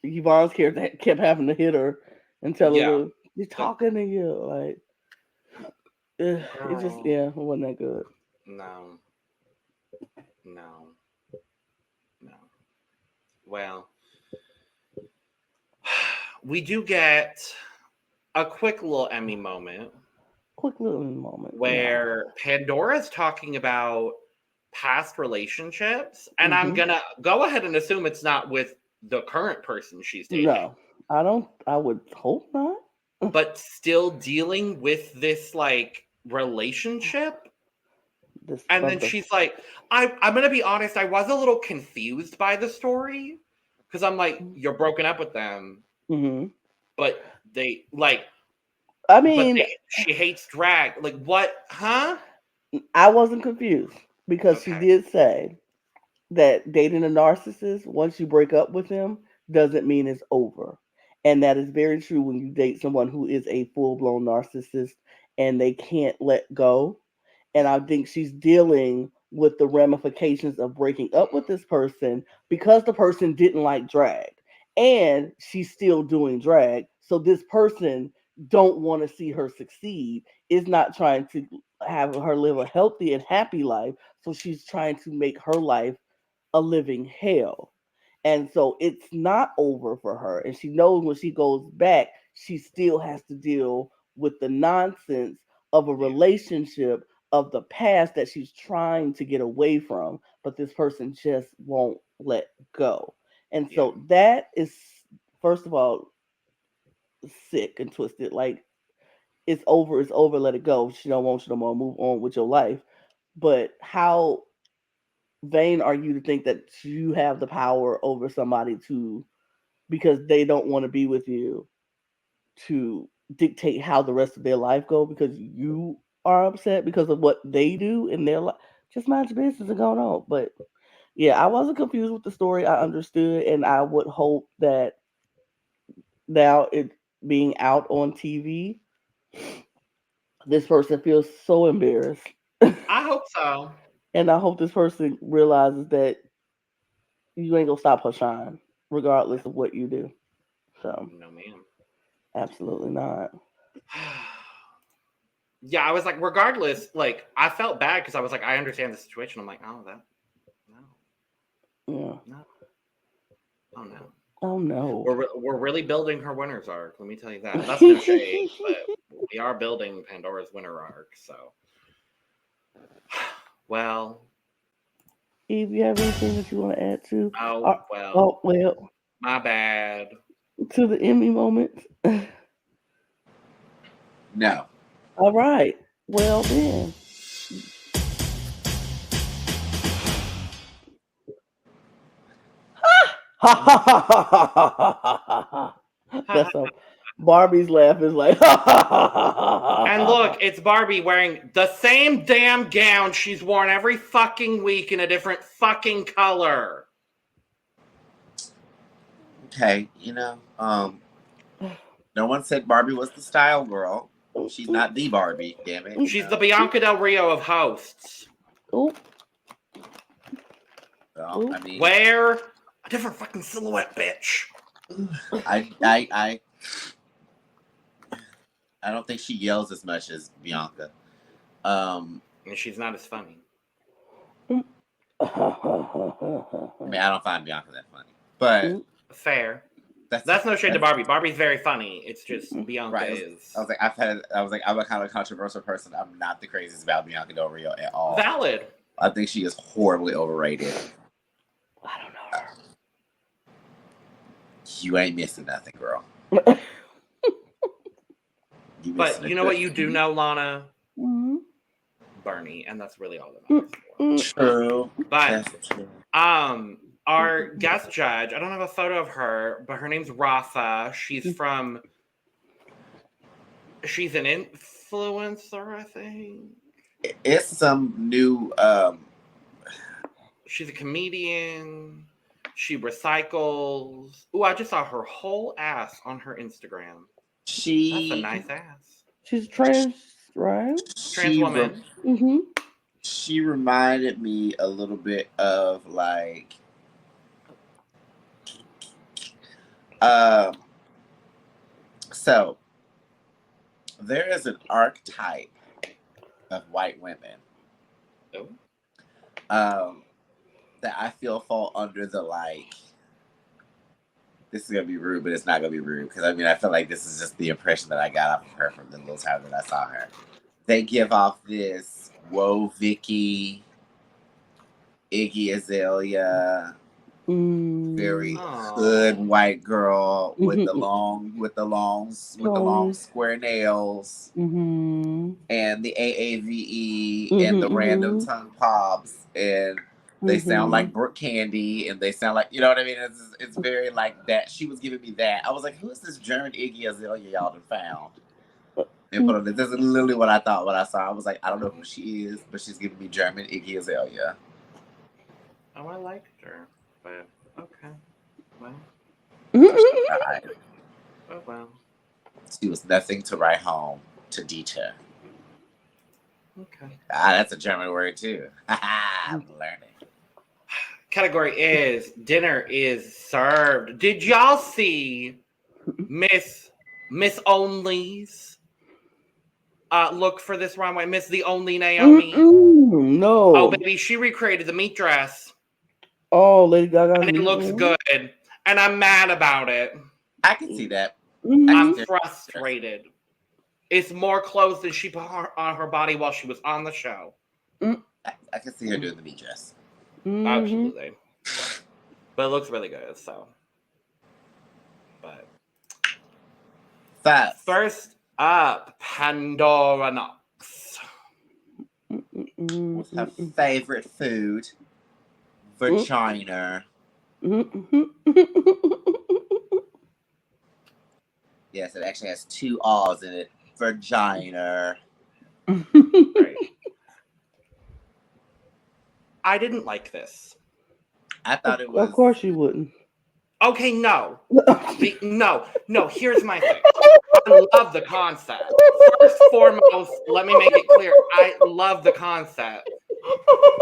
Yvonne's character kept having to hit her and tell her Yeah. to you're talking to you. Like it just Girl. yeah, it wasn't that good. No. No. No. Well, we do get a quick little Emmy moment Quick little moment. Yeah. where Pandora's talking about past relationships, and I'm Mm-hmm. gonna go ahead and assume it's not with the current person she's dating, No. I would hope not. but still dealing with this like relationship. This And then of the she's like, I'm gonna be honest, I was a little confused by the story because I'm like, you're broken up with them, mm-hmm. but they like, I mean, she hates drag. Like, what? Huh? I wasn't confused because she Okay. did say that dating a narcissist, once you break up with him, doesn't mean it's over. And that is very true when you date someone who is a full blown narcissist and they can't let go. And I think she's dealing with the ramifications of breaking up with this person because the person didn't like drag. And she's still doing drag. So this person don't want to see her succeed, is not trying to have her live a healthy and happy life. So she's trying to make her life a living hell. And so it's not over for her. And she knows when she goes back, she still has to deal with the nonsense of a Yeah. relationship of the past that she's trying to get away from, but this person just won't let go. And Yeah. so that is, first of all, sick and twisted. Like, it's over, let it go. She don't want you no more, move on with your life. But how vain are you to think that you have the power over somebody to because they don't want to be with you to dictate how the rest of their life go because you are upset because of what they do in their life. Just mind your business and go on. But yeah, I wasn't confused with the story. I understood, and I would hope that now it being out on TV, this person feels so embarrassed. I hope so. And I hope this person realizes that you ain't gonna stop her shine, regardless of what you do. So, No, ma'am. absolutely not. Yeah, I was like, regardless, like, I felt bad because I was like, I understand the situation. I'm like, oh, that, no. Yeah. No. Oh, no. Oh no. We're really building her winner's arc. Let me tell you that. That's no shade, but we are building Pandora's winner arc. So, well. Eve, you have anything that you want to add to? Oh well. My bad. To the Emmy moment. No. All right. Well then. That's a Barbie's laugh is like. And look, it's Barbie wearing the same damn gown she's worn every fucking week in a different fucking color. Okay, no one said Barbie was the style girl. She's not the Barbie, damn it. She's the Bianca Del Rio of hosts. Oh. Well, I mean, wear a different fucking silhouette, bitch. I don't think she yells as much as Bianca. And she's not as funny. I mean, I don't find Bianca that funny, but fair. That's no shade to Barbie. Barbie's very funny. It's just Bianca right. is. I'm a kind of controversial person. I'm not the craziest about Bianca Del Rio at all. Valid. I think she is horribly overrated. I don't know her. You ain't missing nothing, girl. But you know what you do know, Lana? Mm-hmm. Bernie, and that's really all that matters. True. But our guest judge, I don't have a photo of her, but her name's Rafa. She's an influencer, I think. It's some new she's a comedian. She recycles. Ooh, I just saw her whole ass on her Instagram. That's a nice ass. She's trans, right? Trans woman. Mm-hmm. She reminded me a little bit of like so there is an archetype of white women that I feel fall under the like, this is gonna be rude, but it's not gonna be rude because I mean I feel like this is just the impression that I got off of her from the little time that I saw her. They give off this whoa Vicky, Iggy Azalea, very hood white girl with the long square nails, and the AAVE and the random tongue pops, and they sound like Brooke Candy, and they sound like, you know what I mean? It's very like that. She was giving me that. I was like, who is this German Iggy Azalea y'all done found? And put on this. This is literally what I thought when I saw her. I was like, I don't know who she is, but she's giving me German Iggy Azalea. Oh, I liked her, but okay. Well. Oh, well. She was nothing to write home to Dieter. Okay. That's a German word too. I'm learning. Category is dinner is served. Did y'all see Miss Only's look for this runway? Miss the Only Naomi? No. Oh, baby, she recreated the meat dress. Oh, Lady Gaga. And it looks good. And I'm mad about it. I can see that. I'm frustrated. It's more clothes than she put on her body while she was on the show. I can see her doing the meat dress. Absolutely. But it looks really good, so. But. First up, Pandora Nox. What's her favorite food? Vagina. Yes, it actually has 2 R's in it. Vagina. Right. I didn't like this. I thought it was. Of course you wouldn't. Okay, no. No, here's my thing. I love the concept. First and foremost, let me make it clear. I love the concept.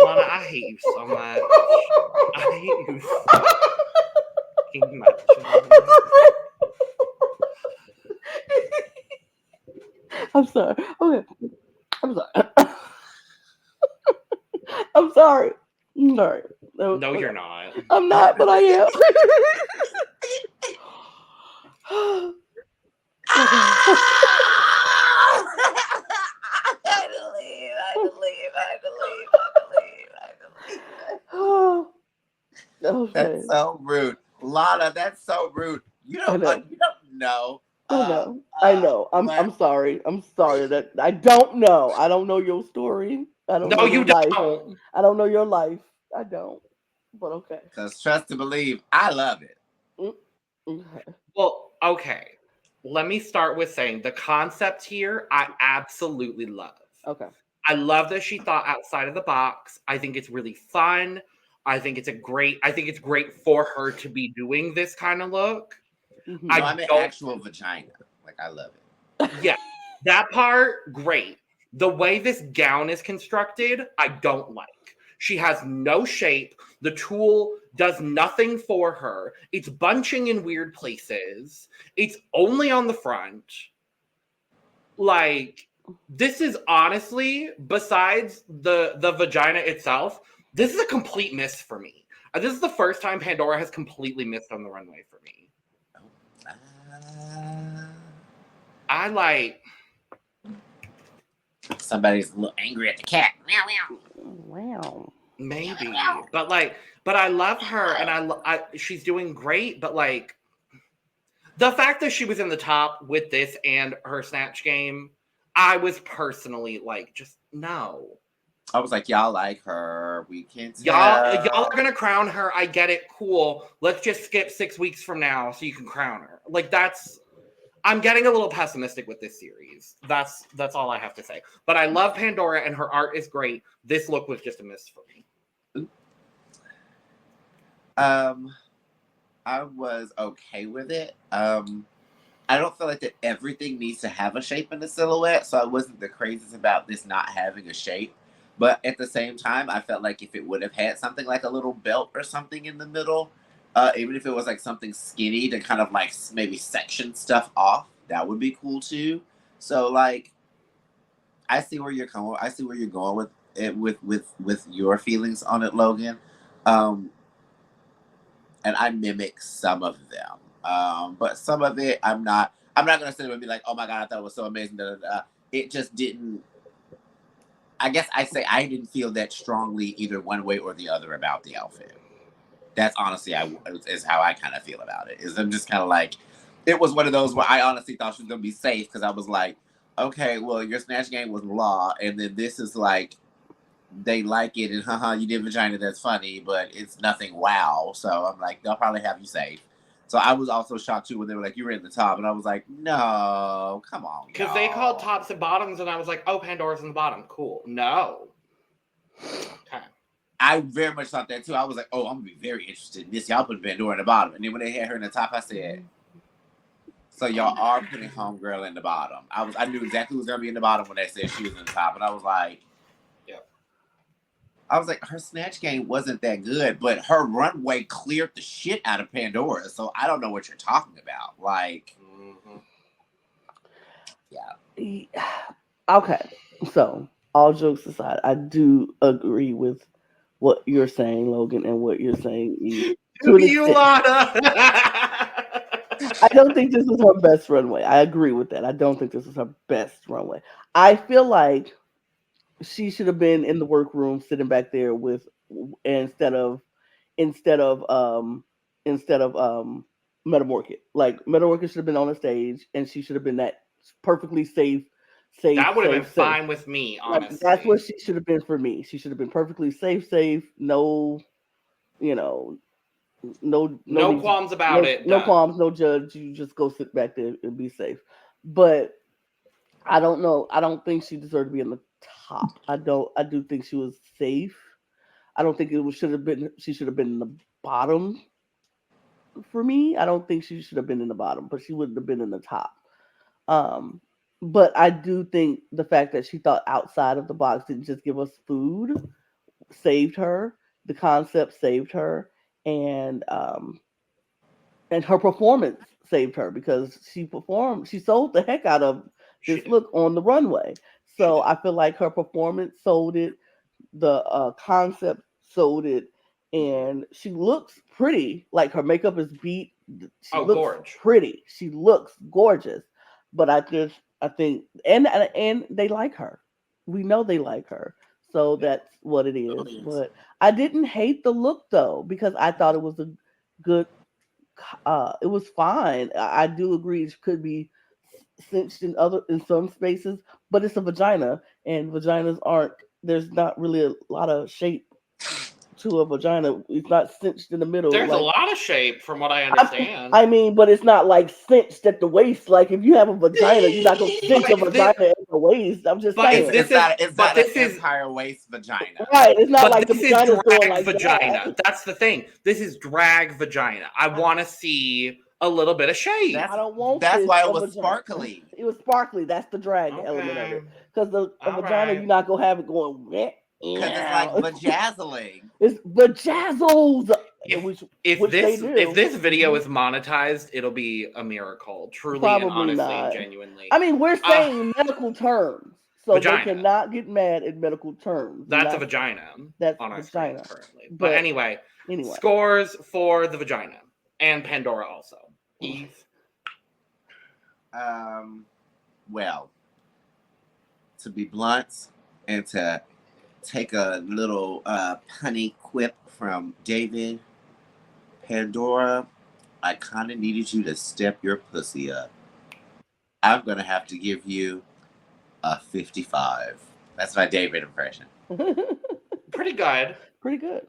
Lana, I hate you so much. I hate you so fucking much. I'm sorry. Okay. I'm sorry. I'm sorry. I'm sorry. No, you're not. I'm not, but I am. Okay. That's so rude. Lana, that's so rude. You don't know. I know. I'm sorry. I'm sorry that I don't know. I don't know your story. I don't know your life. Don't. I don't know your life. I don't. But okay. Because trust to believe, I love it. Okay. Well, okay. Let me start with saying the concept here I absolutely love. Okay. I love that she thought outside of the box. I think it's really fun. I think it's great for her to be doing this kind of look. Mm-hmm. No, I mean actual vagina. Like, I love it. Yeah. That part, great. The way this gown is constructed, I don't like. She has no shape. The tulle does nothing for her. It's bunching in weird places. It's only on the front. Like, this is honestly, besides the vagina itself, this is a complete miss for me. This is the first time Pandora has completely missed on the runway for me. I like... Somebody's a little angry at the cat. Wow. Maybe, but I love her, and she's doing great. But like, the fact that she was in the top with this and her Snatch Game, I was personally like, just no. I was like, y'all like her. We can tell. Y'all are gonna crown her. I get it. Cool. Let's just skip 6 weeks from now so you can crown her. Like, that's... I'm getting a little pessimistic with this series. That's all I have to say. But I love Pandora, and her art is great. This look was just a miss for me. I was okay with it. I don't feel like that everything needs to have a shape in the silhouette, so I wasn't the craziest about this not having a shape. But at the same time, I felt like if it would have had something like a little belt or something in the middle, even if it was like something skinny to kind of like maybe section stuff off, that would be cool too. So like, I see where you're going. I see where you're going with it, with your feelings on it, Logan. And I mimic some of them, but some of it I'm not gonna sit there and be like, oh my god, I thought it was so amazing. It just didn't. I guess I say I didn't feel that strongly either one way or the other about the outfit. That's honestly is how I kind of feel about it. Is I'm just kind of like, it was one of those where I honestly thought she was gonna be safe because I was like, okay, well your Snatch Game was blah, and then this is like, they like it and haha, you did vagina, that's funny, but it's nothing wow. So I'm like, they'll probably have you safe. So I was also shocked too when they were like, you were in the top, and I was like, no, come on. Because they called tops and bottoms, and I was like, oh, Pandora's in the bottom. Cool. No. Okay. I very much thought that too. I was like, oh, I'm gonna be very interested in this. Y'all put Pandora in the bottom. And then when they had her in the top, I said, so y'all are putting Homegirl in the bottom. I knew exactly who was gonna be in the bottom when they said she was in the top. And I was like, I was like, her Snatch Game wasn't that good, but her runway cleared the shit out of Pandora. So I don't know what you're talking about. Like, yeah. Okay. So, all jokes aside, I do agree with what you're saying, Logan, and what you're saying, Eve. Lana? I don't think this is her best runway. I agree with that. I don't think this is her best runway. I feel like she should have been in the workroom sitting back there with instead of Metamorkid. Like, Metamorkid should have been on the stage, and she should have been that perfectly safe. That would have been fine with me, honestly. That's what she should have been for me. She should have been perfectly safe, no, No qualms about it. No done. qualms, no judge. You just go sit back there and be safe. But I don't know. I don't think she deserved to be in the top. I do think she was safe. I don't think should have been. She should have been in the bottom. For me, I don't think she should have been in the bottom, but she wouldn't have been in the top. Um, but I do think the fact that she thought outside of the box didn't just give us food saved her. The concept saved her, and her performance saved her because she performed. She sold the heck out of this look on the runway. So I feel like her performance sold it. The concept sold it, and she looks pretty. Like her makeup is beat. She looks gorge. pretty. She looks gorgeous. But I think, and they like her. We know they like her. So that's what it is. But I didn't hate the look though because I thought it was a good. It was fine. I do agree it could be cinched in some spaces, but it's a vagina, and vaginas aren't. There's not really a lot of shape to a vagina. It's not cinched in the middle. There's a lot of shape, from what I understand. I mean, but it's not like cinched at the waist. Like if you have a vagina, you're not gonna cinch a vagina at the waist. I'm just saying. It's not an empire waist vagina. Right. It's not like the vagina's drag like vagina. that. That's the thing. This is drag vagina. I want to see a little bit of shape. I don't want. That's why it was vagina. sparkly. It was sparkly. That's the drag element of it. Because the vagina, you're not gonna have it going wet. Because it's like vajazzling. It's vajazzles. If this video is monetized, it'll be a miracle. Truly Probably and honestly not. and genuinely. I mean, we're saying medical terms. So vagina. They cannot get mad at medical terms. That's a vagina. That's on our vagina currently. But anyway, scores for the vagina and Pandora also. Eve. Well, to be blunt and to take a little punny quip from David, Pandora, I kind of needed you to step your pussy up. I'm going to have to give you a 55. That's my David impression. Pretty good. Pretty good.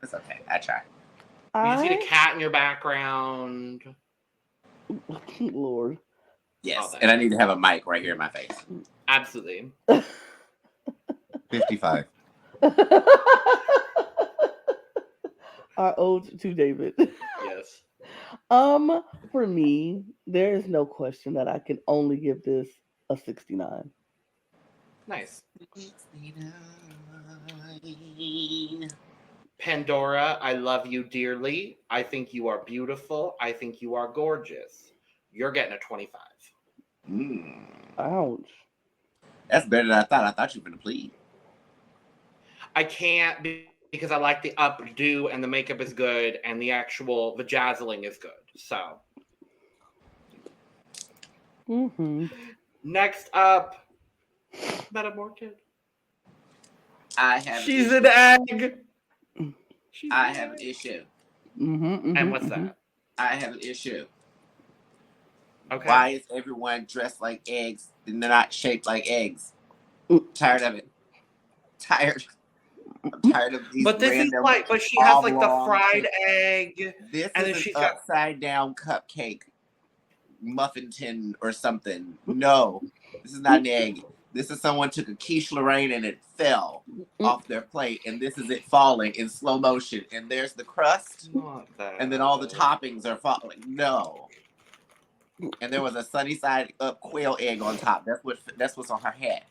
It's okay. I try. You see the cat in your background. Lord. Yes, and I need to have a mic right here in my face. Absolutely. 55. Our ode to David. Yes. For me, there is no question that I can only give this a 69. Nice. Pandora, I love you dearly. I think you are beautiful. I think you are gorgeous. You're getting a 25. Ouch. That's better than I thought. I thought you were going to plead. I can't because I like the updo and the makeup is good and the actual vajazzling is good. So. Next up, Metamorkid. She's an egg. I have an issue. And what's that? I have an issue. Okay. Why is everyone dressed like eggs and they're not shaped like eggs? Tired of it. I'm tired of these. But this is like, but she has like the fried egg. This and is then she's an upside down cupcake, muffin tin or something. No, this is not an egg. This is someone took a quiche Lorraine and it fell off their plate, and this is it falling in slow motion. And there's the crust, and then all the toppings are falling. No. And there was a sunny side up quail egg on top. That's what's on her head.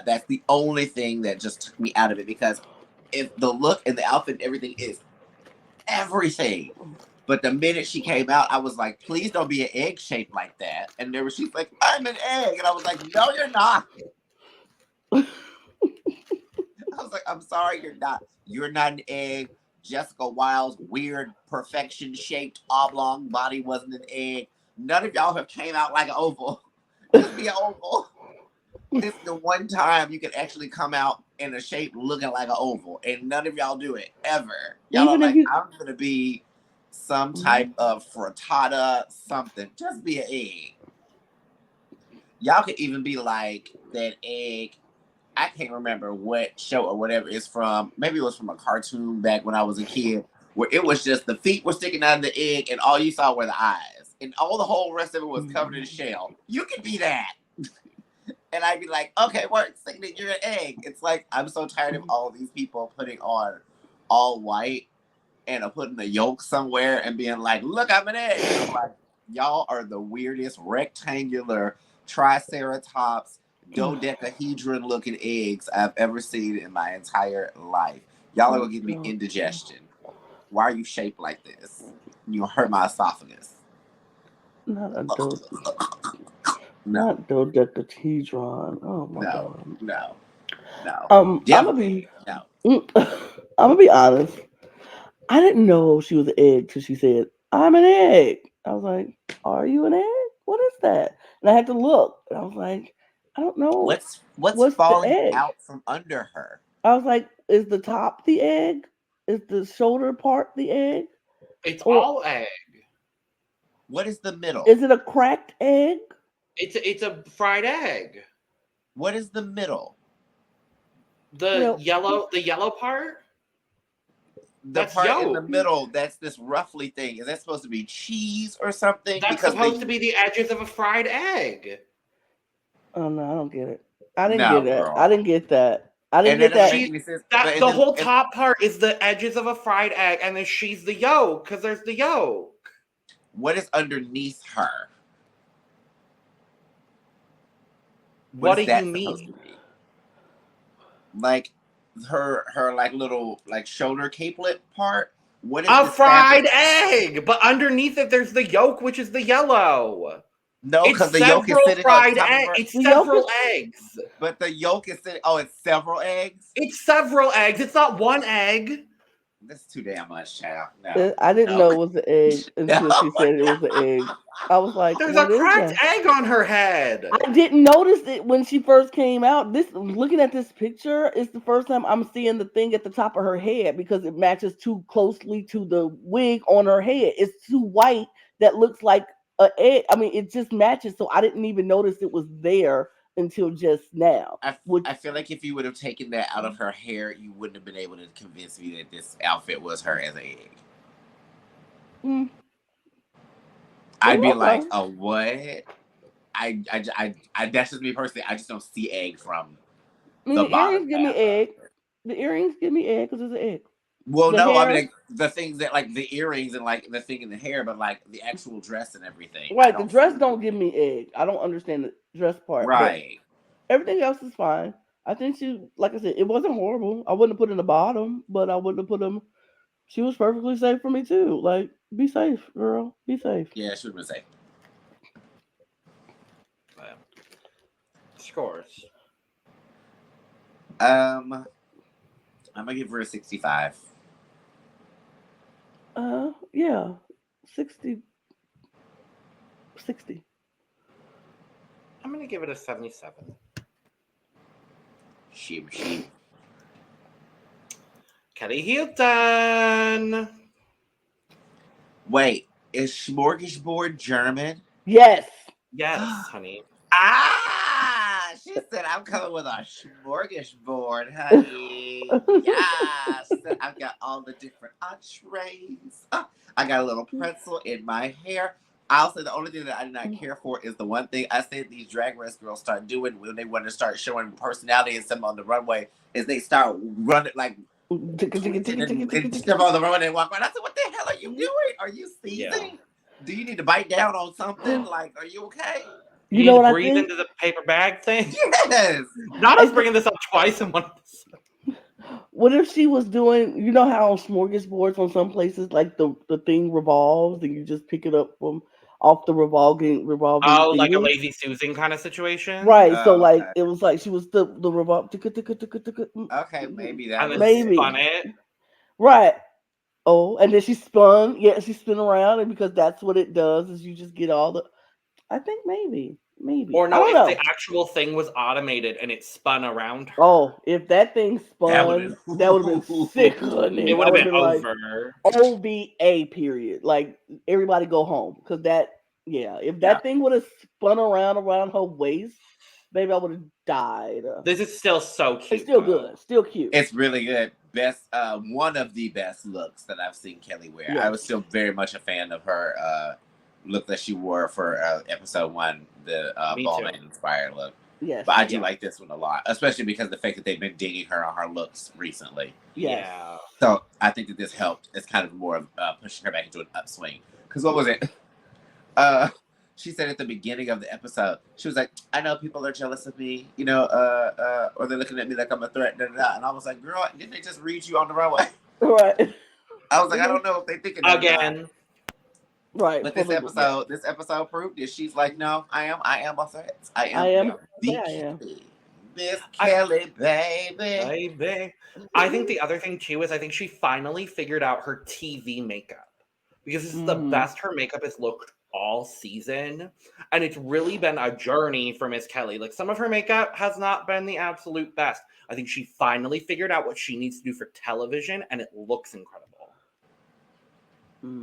That's the only thing that just took me out of it, because if the look and the outfit and everything is everything. But the minute she came out, I was like, please don't be an egg shaped like that. And she's like, I'm an egg. And I was like, no, you're not. I was like, I'm sorry, you're not. You're not an egg. Jessica Wilde's weird perfection shaped oblong body wasn't an egg. None of y'all have came out like an oval. Just be an oval. It's the one time you can actually come out in a shape looking like an oval, and none of y'all do it ever. Y'all are like, I'm gonna be some type of frittata something. Just be an egg. Y'all could even be like that egg I can't remember what show or whatever it's from. Maybe it was from a cartoon back when I was a kid, where it was just the feet were sticking out of the egg, and all you saw were the eyes, and all the whole rest of it was covered in shell. You could be that. And I'd be like, okay, work, saying that you're an egg. It's like, I'm so tired of all these people putting on all white and putting the yolk somewhere and being like, look, I'm an egg. And I'm like, y'all are the weirdest rectangular triceratops dodecahedron looking eggs I've ever seen in my entire life. Y'all are gonna give me indigestion. Why are you shaped like this? You hurt my esophagus. Not dodecahedron. Oh my god. No. I'm gonna be honest. I didn't know she was an egg till she said, "I'm an egg." I was like, "Are you an egg? What is that?" And I had to look. And I was like, "I don't know. What's falling out from under her?" I was like, "Is the top the egg? Is the shoulder part the egg? It's all egg. What is the middle? Is it a cracked egg? It's a fried egg. What is the middle? The yellow part? That's part yolk. In the middle, that's this ruffly thing. Is that supposed to be cheese or something? That's supposed to be the edges of a fried egg. Oh no, I don't get it. I didn't get it. I didn't get that. The whole top part is the edges of a fried egg, and then she's the yolk, because there's the yolk. What is underneath her? What do you mean? Like her like little like shoulder capelet part? What is a fried egg? But underneath it there's the yolk, which is the yellow. No, because the yolk is sitting on top of her. It's several eggs. But the yolk is sitting. Oh, it's several eggs? It's several eggs. It's not one egg. That's too damn much, child. No. I didn't know it was an egg until she said it was an egg. I was like, there's a cracked egg on her head. I didn't notice it when she first came out. Looking at this picture, it's the first time I'm seeing the thing at the top of her head because it matches too closely to the wig on her head. It's too white that looks like an egg. I mean, it just matches, so I didn't even notice it was there until just now. I feel like if you would have taken that out of her hair, you wouldn't have been able to convince me that this outfit was her as an egg. I'd be like, "Oh, what?" I that's just me personally. I just don't see egg from the bottom. Earrings give me egg. The earrings give me egg because it's an egg. Well, no, hair, I mean like, the things that like the earrings and like the thing in the hair, but like the actual dress and everything. Right, the dress don't give me egg. I don't understand the dress part. Right. Everything else is fine. I think she, like I said, it wasn't horrible. I wouldn't have put in the bottom, but I wouldn't have put them. She was perfectly safe for me too. Like, be safe, girl. Be safe. Yeah, she would have been safe. Scores. I'm gonna give her a 65. Yeah, 60. I'm gonna give it a 77. She. Kelly Heelton. Wait, is smorgasbord German? Yes. Yes, honey. She said, I'm coming with a smorgasbord, honey. Yes. I've got all the different entrees. I got a little pretzel in my hair. I'll say the only thing that I do not care for is the one thing I said these drag race girls start doing when they want to start showing personality and stuff on the runway is they start running like and step on the runway and walk around. I said, what the hell are you doing? Are you seizing? Yeah. Do you need to bite down on something? Like, are you okay? You know what I breathe into the paper bag thing? Yes. Not us bringing this up twice in one of this. What if she was doing, you know how on smorgasbords on some places, like the thing revolves and you just pick it up from off the revolving oh, thing. Like a Lazy Susan kind of situation? Right. So like it was like she was the revolve. Okay, maybe that was maybe spun it. Right. Oh, and then she spun. Yeah, she spun around, and because that's what it does is you just get all the. I think maybe. Or no, if the actual thing was automated and it spun around her. Oh, if that thing spun, that would have been sick, honey. It would have been over. Like, OVA period. Like, everybody go home. Because that, if that thing would have spun around her waist, baby, I would have died. This is still so cute. It's still good. Still cute. It's really good. Best, one of the best looks that I've seen Kelly wear. Yes. I was still very much a fan of her look that she wore for episode 1, the Ballman inspired look. Yes. But I do like this one a lot, especially because of the fact that they've been digging her on her looks recently. Yes. Yeah. So I think that this helped. It's kind of more of pushing her back into an upswing. Because what was it? She said at the beginning of the episode, she was like, I know people are jealous of me, you know, or they're looking at me like I'm a threat, da, da, da. And I was like, girl, didn't they just read you on the runway? Right. I was like, I don't know if they think of again. Right. But this episode proved it. She's like, no, I am a threat. I am Miss Kelly, baby. I think the other thing too is I think she finally figured out her TV makeup, because this is the best her makeup has looked all season, and it's really been a journey for Miss Kelly. Like, some of her makeup has not been the absolute best. I think she finally figured out what she needs to do for television, and it looks incredible.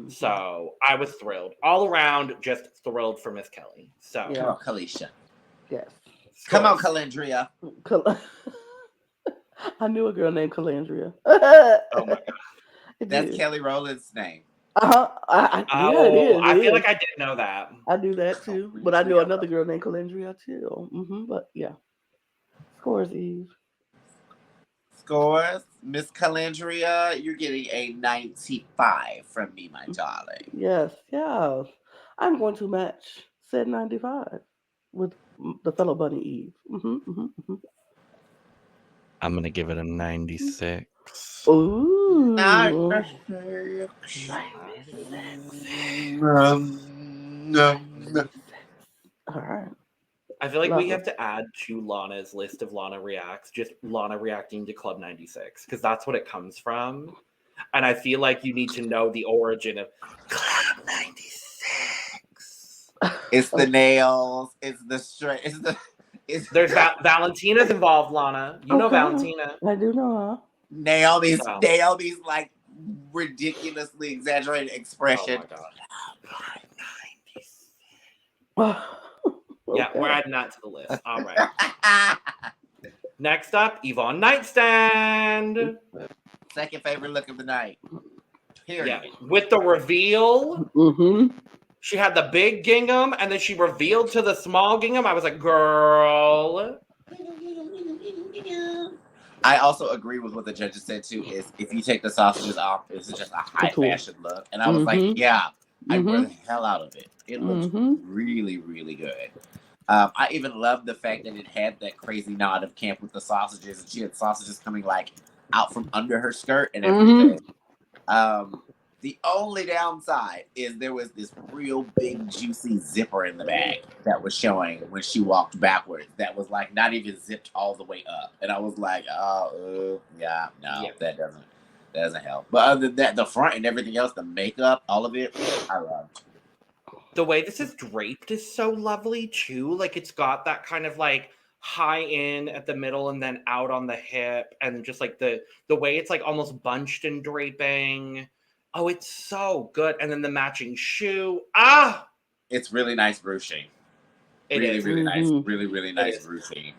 So I was thrilled all around, just thrilled for Miss Kelly. So Come on, Kalisha. Yes. Come on, Calandria. I knew a girl named Calandria. Oh my god, that's Kelly Rowland's name. It is. I feel like I didn't know that. I knew that too, but I knew another girl named Calandria too. But yeah, scores, Eve. Scores, Miss Calandria, you're getting a 95 from me, my darling. Yes. I'm going to match said 95 with the fellow bunny Eve. I'm gonna give it a 96. Ooh. All right. I feel like we have to add to Lana's list of Lana reacts, just Lana reacting to Club 96, because that's what it comes from. And I feel like you need to know the origin of Club 96. It's the nails. It's the straight. There's Valentina's involved, Lana. You know Valentina. I do know her. Naomi's like ridiculously exaggerated expression. Oh my god. Yeah, we're adding that to the list. All right. Next up, Yvonne Nightstand. Second favorite look of the night. Period. Yeah, with the reveal. She had the big gingham, and then she revealed to the small gingham. I was like, girl. I also agree with what the judges said too, is if you take the sausages off, it's just a high fashion look. And I was like, yeah, I wear the hell out of it. It looks really, really good. I even loved the fact that it had that crazy nod of camp with the sausages, and she had sausages coming like out from under her skirt and everything. The only downside is there was this real big juicy zipper in the bag that was showing when she walked backwards. That was like not even zipped all the way up, and I was like, that doesn't help. But other than that, the front and everything else, the makeup, all of it, I loved. The way this is draped is so lovely too. Like, it's got that kind of like high in at the middle and then out on the hip, and just like the way it's like almost bunched and draping. Oh, it's so good. And then the matching shoe. It's really nice ruching. Really nice. Really, really nice ruching.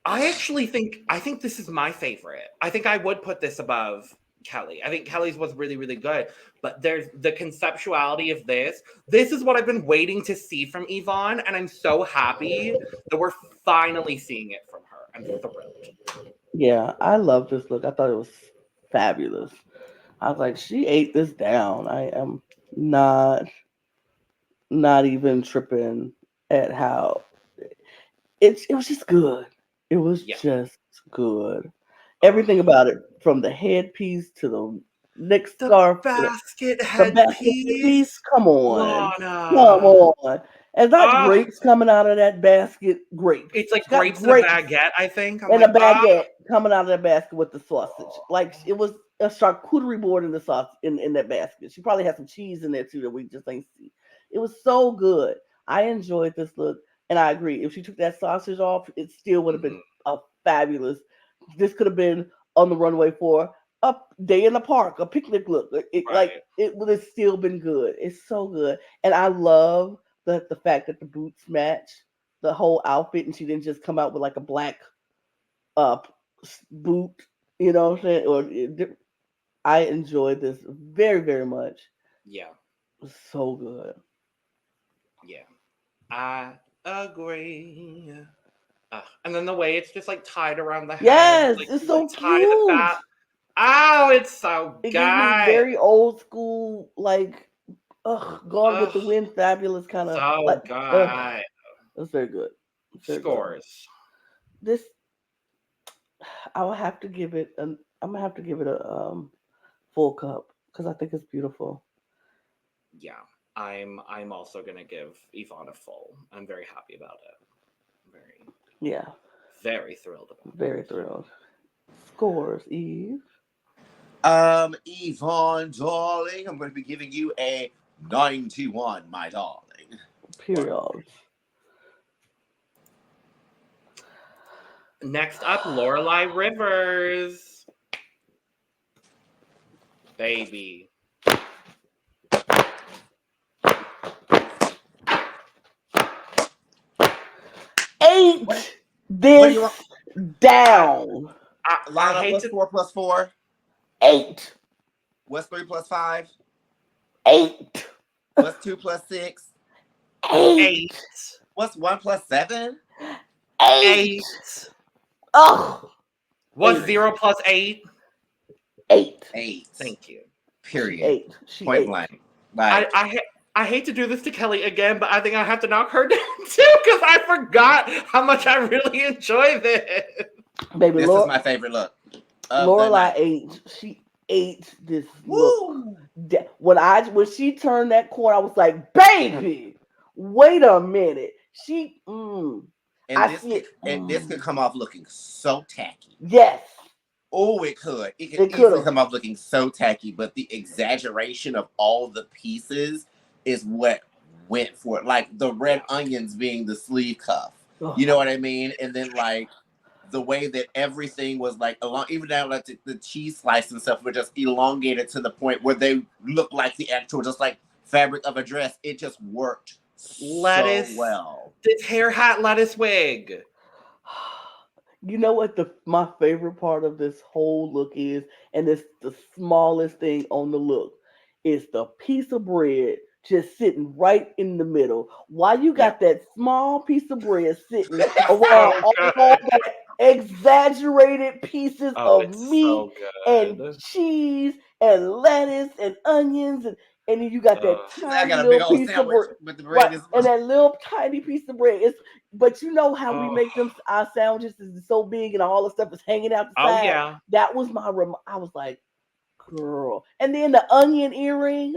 I think this is my favorite. I think I would put this above Kelly. I think Kelly's was really, really good. But there's the conceptuality of this. This is what I've been waiting to see from Yvonne, and I'm so happy that we're finally seeing it from her. I'm thrilled. Yeah, I love this look. I thought it was fabulous. I was like, she ate this down. I am not even tripping at how it was just good. It was just good. Everything about it, from the headpiece to the neck scarf, basket headpiece. Come on, Lana. Come on. And that grapes coming out of that basket, grapes. It's like grapes and a baguette, I think. And a baguette coming out of that basket with the sausage. Like, it was a charcuterie board in the sauce in that basket. She probably had some cheese in there too that we just ain't see. It was so good. I enjoyed this look, and I agree. If she took that sausage off, it still would have been a fabulous. This could have been on the runway for a day in the park, a picnic look. Like, it would have still been good. It's so good, and I love the fact that the boots match the whole outfit, and she didn't just come out with like a black boot. You know what I'm saying? I enjoyed this very, very much. Yeah. It was so good. Yeah. I agree. And then the way it's just like tied around the head. Yes, like, it's so tie cute. the bat. Oh, it's so It good. gives me very old school, like, Gone with the Wind, fabulous kind of. So like, good. It's very good. Scores. Good. This, I will have to give it. I'm gonna have to give it a full cup because I think it's beautiful. Yeah, I'm also gonna give Yvonne a full. I'm very happy about it. Very thrilled about it. Very thrilled. Scores, Eve. Yvonne, darling, I'm going to be giving you a 91, my darling. Period. Next up, Loreley Rivers. Baby. Eight this down. Lana, what's 4 plus 4? 8. What's 3 plus 5? 8. What's 2 plus 6? 8. What's 1 plus 7? 8. Oh. What's 0 plus 8? 8. 8. Thank you. Period. She Point 8. blank. I hate to do this to Kelly again, but I think I have to knock her down too because I forgot how much I really enjoy this. Baby, this is my favorite look. Loreley 8. She ate this look. When she turned that corner, I was like, baby, wait a minute. This could come off looking so tacky. Yes. Oh, it could. It could easily come off looking so tacky, but the exaggeration of all the pieces is what went for it. Like the red onions being the sleeve cuff. You know what I mean? And then like the way that everything was like along, even down like the cheese slice and stuff were just elongated to the point where they look like the actual just like fabric of a dress. It just worked so well. This hair hat lettuce wig. You know what my favorite part of this whole look is, and it's the smallest thing on the look, is the piece of bread just sitting right in the middle. Why you got that small piece of bread sitting around all that exaggerated pieces of meat and cheese and lettuce and onions and then you got that tiny little piece of bread, but the bread is and that little tiny piece of bread. But you know how we make our sandwiches is so big and all the stuff is hanging out the side. Yeah. That was I was like, girl. And then the onion earring.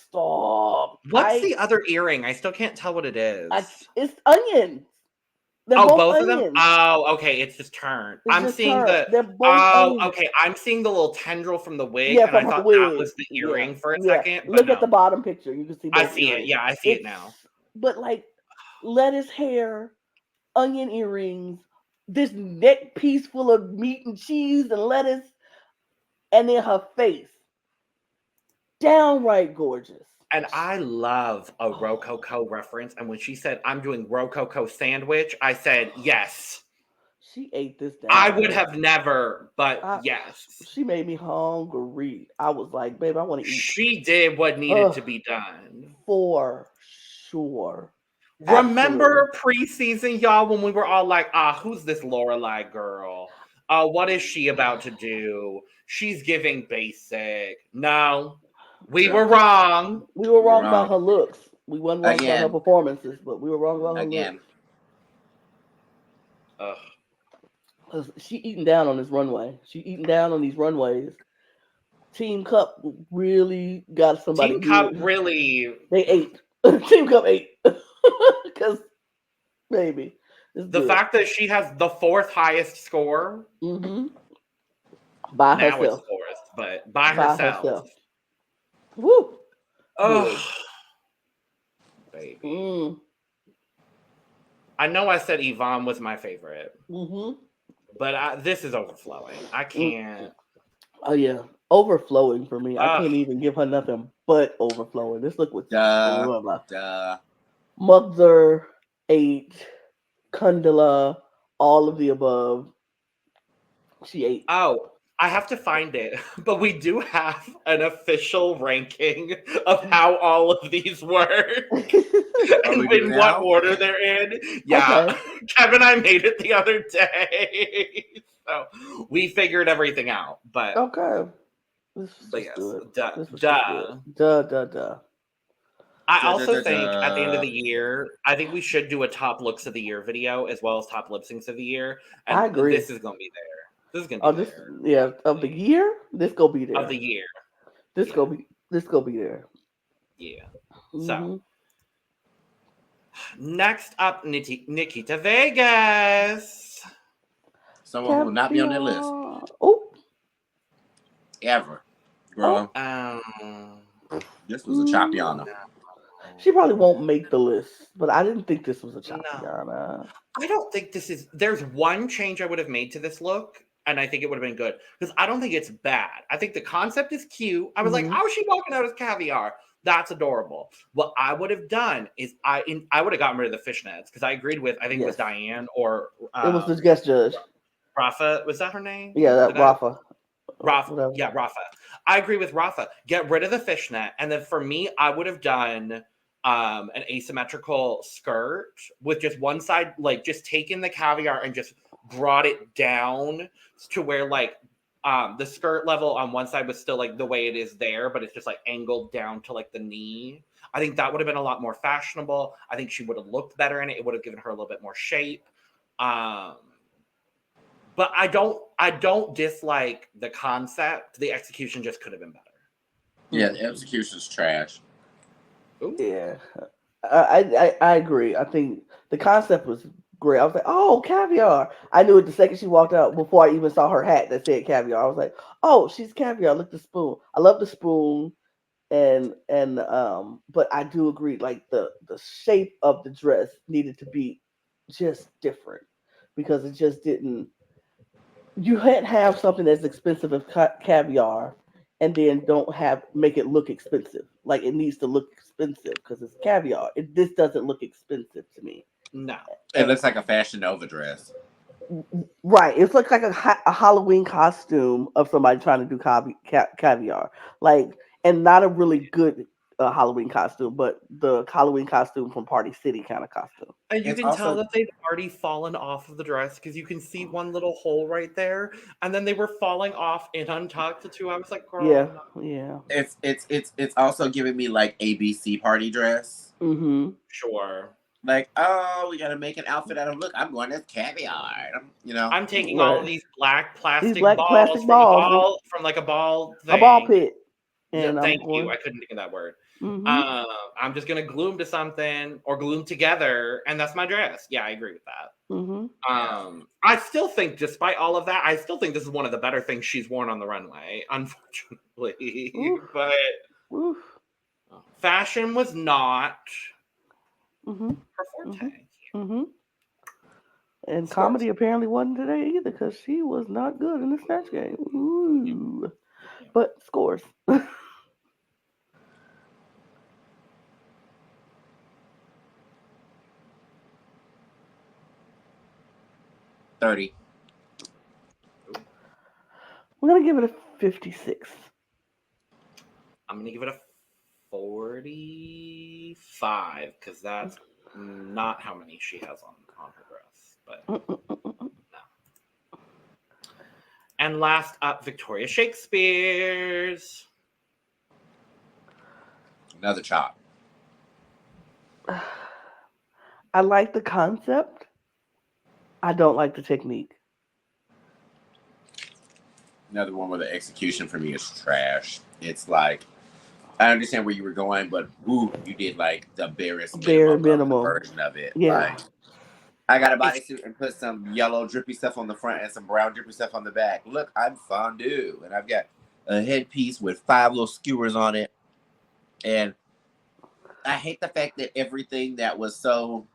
Stop. What's the other earring? I still can't tell what it is. It's onions. They're both of them? Oh, okay. It's just turned. I'm seeing They're both onions. Okay. I'm seeing the little tendril from the wig, and I thought that was the earring for a second. Look at the bottom picture. You can see I see it. Yeah, I see it now. But like lettuce hair, onion earrings, this neck piece full of meat and cheese and lettuce, and then her face. Downright gorgeous. And I love a Rococo reference. And when she said, I'm doing Rococo sandwich, I said, yes. She ate this down. I would have never, but yes. She made me hungry. I was like, babe, I want to eat. She did what needed to be done. For sure. Remember preseason, y'all, when we were all like, who's this Loreley girl? What is she about to do? She's giving basic. No. We were wrong. We were wrong about her looks. We weren't wrong about her performances, but we were wrong about her looks. She eating down on this runway. She eating down on these runways. Team Cup really got somebody. Team Cup really. They ate. Team Cup ate. Because, baby. The fact that she has the 4th highest score. Mm-hmm. By herself. Now it's 4th, but by herself. Woo! Oh, baby. I know I said Yvonne was my favorite, but this is overflowing. I can't. Oh yeah, overflowing for me. I can't even give her nothing but overflowing. This look was mother ate Kundala, all of the above. She ate. Oh, I have to find it, but we do have an official ranking of how all of these work and in what order they're in. Yeah, Okay. Kevin and I made it the other day, so we figured everything out. But Okay. This was but just yes, good. duh, This was just duh. good. Duh. I also think at the end of the year, I think we should do a top looks of the year video as well as top lip syncs of the year, I and agree. this is gonna be there. This is gonna be there. Yeah, of the year, this gonna be there. Of the year, This gonna be there. Yeah. Mm-hmm. So next up, Nikita Vegaz. Someone who will not be on that list. Oh, ever, girl. This was a Chapiana. She probably won't make the list, but I didn't think this was a Chapiana. No. I don't think this is. There's one change I would have made to this look, and I think it would have been good because I don't think it's bad. I think the concept is cute. I was like, how is she walking out as caviar? That's adorable. What I would have done is I would have gotten rid of the fishnets because I agreed with, I think it was Diane or it was the guest judge. Rafa, was that her name? Yeah, that Rafa. Rafa. Yeah, Rafa. I agree with Rafa. Get rid of the fishnet, and then for me, I would have done an asymmetrical skirt with just one side, like just taking the caviar and just brought it down to where like the skirt level on one side was still like the way it is there, but it's just like angled down to like the knee. I think that would have been a lot more fashionable. I think she would have looked better in it. It would have given her a little bit more shape. But I don't dislike the concept. The execution just could have been better. Yeah, the execution's trash. Ooh. Yeah, I agree. I think the concept was great. I was like, oh, caviar. I knew it the second she walked out before I even saw her hat that said caviar. I was like, oh, she's caviar. Look, the spoon. I love the spoon. And but I do agree, like the shape of the dress needed to be just different because it just didn't. You can't have something as expensive as caviar and then don't make it look expensive. Like it needs to look expensive because it's caviar. This doesn't look expensive to me. No, it looks like a Fashion Nova dress. Right, it looks like a Halloween costume of somebody trying to do caviar, like, and not a really good Halloween costume, but the Halloween costume from Party City kind of costume. And you can tell that they've already fallen off of the dress because you can see one little hole right there, and then they were falling off in Untucked too. I was like, girl, yeah. It's also giving me like ABC party dress. Mm-hmm. Sure. Like, oh, we gotta make an outfit out of look. I'm going as caviar. I'm taking all of these black plastic balls from like a ball thing. A ball pit. And thank you. I couldn't think of that word. Mm-hmm. I'm just gonna glue them to something or glue them together, and that's my dress. Yeah, I agree with that. Mm-hmm. I still think, despite all of that, I still think this is one of the better things she's worn on the runway. Unfortunately, but fashion was not her forte. Mm-hmm. And comedy apparently wasn't today either because she was not good in the Snatch Game. Ooh. But scores. 30. I'm gonna give it a 56. I'm gonna give it a 45 because that's not how many she has on her dress. But no. And last up, Victoria Shakespears. Another chop. I like the concept. I don't like the technique. Another one where the execution for me is trash. It's like, I understand where you were going, but you did like the bare minimum version of it. Yeah. Like, I got a bodysuit and put some yellow drippy stuff on the front and some brown drippy stuff on the back. Look, I'm fondue. And I've got a headpiece with 5 little skewers on it. And I hate the fact that everything that was so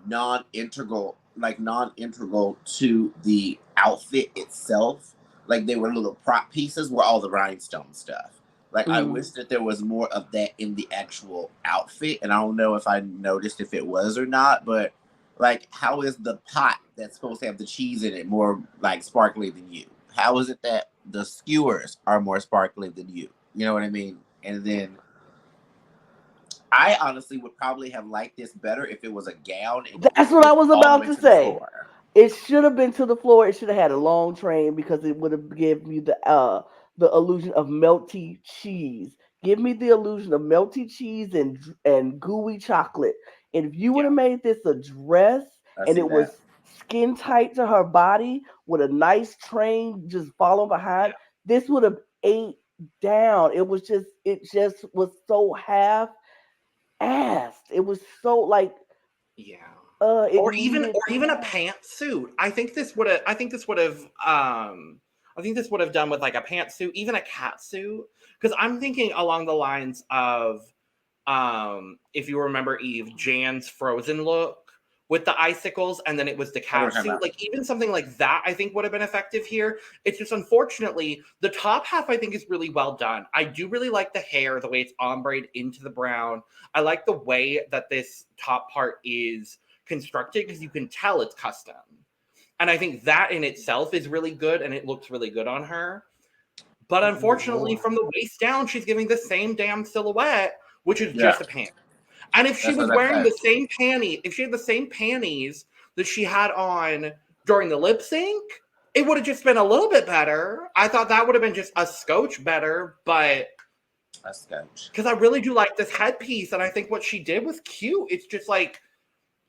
non-integral to the outfit itself, like they were little prop pieces, were all the rhinestone stuff. Like, I wish that there was more of that in the actual outfit. And I don't know if I noticed if it was or not, but like, how is the pot that's supposed to have the cheese in it more like sparkly than you? How is it that the skewers are more sparkly than you? You know what I mean? And then I honestly would probably have liked this better if it was a gown. And That's what I was about to say. To it should have been to the floor. It should have had a long train because it would have given you the illusion of melty cheese. Give me the illusion of melty cheese and gooey chocolate. And if you would have made this a dress and it was skin tight to her body with a nice train just following behind, this would have ate down. It just was so half assed. It was so like or even a pantsuit. I think this would have done with like a pantsuit, even a catsuit. Because I'm thinking along the lines of if you remember Eve, Jan's Frozen look with the icicles, and then it was the catsuit. Like even something like that, I think would have been effective here. It's just unfortunately the top half I think is really well done. I do really like the hair, the way it's ombre'd into the brown. I like the way that this top part is constructed because you can tell it's custom. And I think that in itself is really good and it looks really good on her. But unfortunately, from the waist down, she's giving the same damn silhouette, which is just a pant. And if she was wearing the same panties, if she had the same panties that she had on during the lip sync, it would have just been a little bit better. I thought that would have been just a scotch better, but a scotch. Because I really do like this headpiece, and I think what she did was cute. It's just like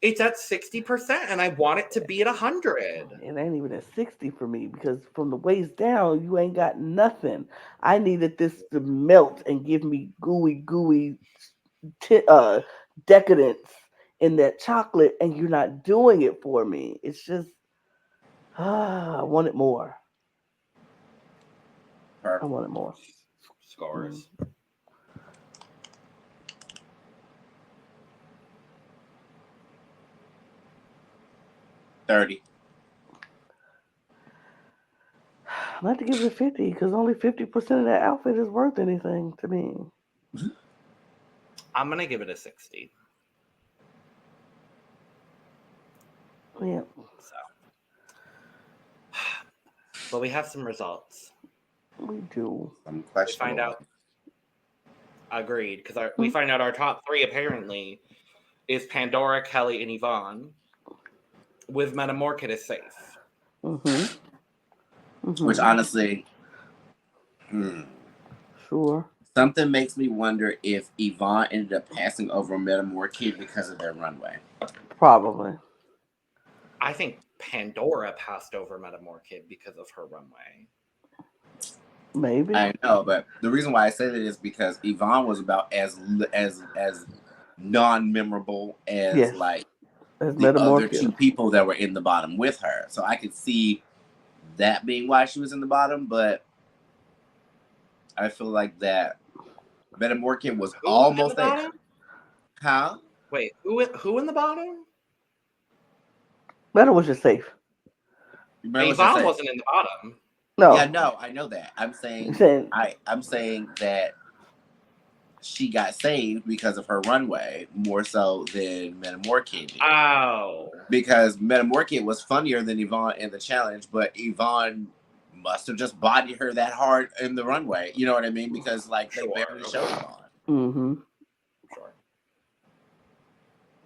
it's at 60%, and I want it to be at 100. It ain't even at 60 for me because from the waist down, you ain't got nothing. I needed this to melt and give me gooey decadence in that chocolate, and you're not doing it for me. It's just I wanted more. I wanted more. Scores. $30. I like to give it a 50 because only 50% of that outfit is worth anything to me. I'm gonna give it a 60. Yeah. But we have some results. We do. We find out. Agreed, because we find out our top three apparently is Pandora, Kelly, and Yvonne. With Metamorkid is safe. Which honestly, sure. Something makes me wonder if Yvonne ended up passing over Metamorkid because of their runway. Probably. I think Pandora passed over Metamorkid because of her runway. Maybe. I know, but the reason why I say that is because Yvonne was about as non-memorable as as the other two people that were in the bottom with her. So I could see that being why she was in the bottom, but I feel like that Metamorkid was almost there. Huh? Wait, who in the bottom? Meta was just safe. Yvonne wasn't in the bottom. No. Yeah, no, I know that. I'm saying that she got saved because of her runway more so than Metamorkid did. Oh. Because Metamorkid was funnier than Yvonne in the challenge, but Yvonne must have just bodied her that hard in the runway. You know what I mean? Because they barely showed Yvonne. Sure.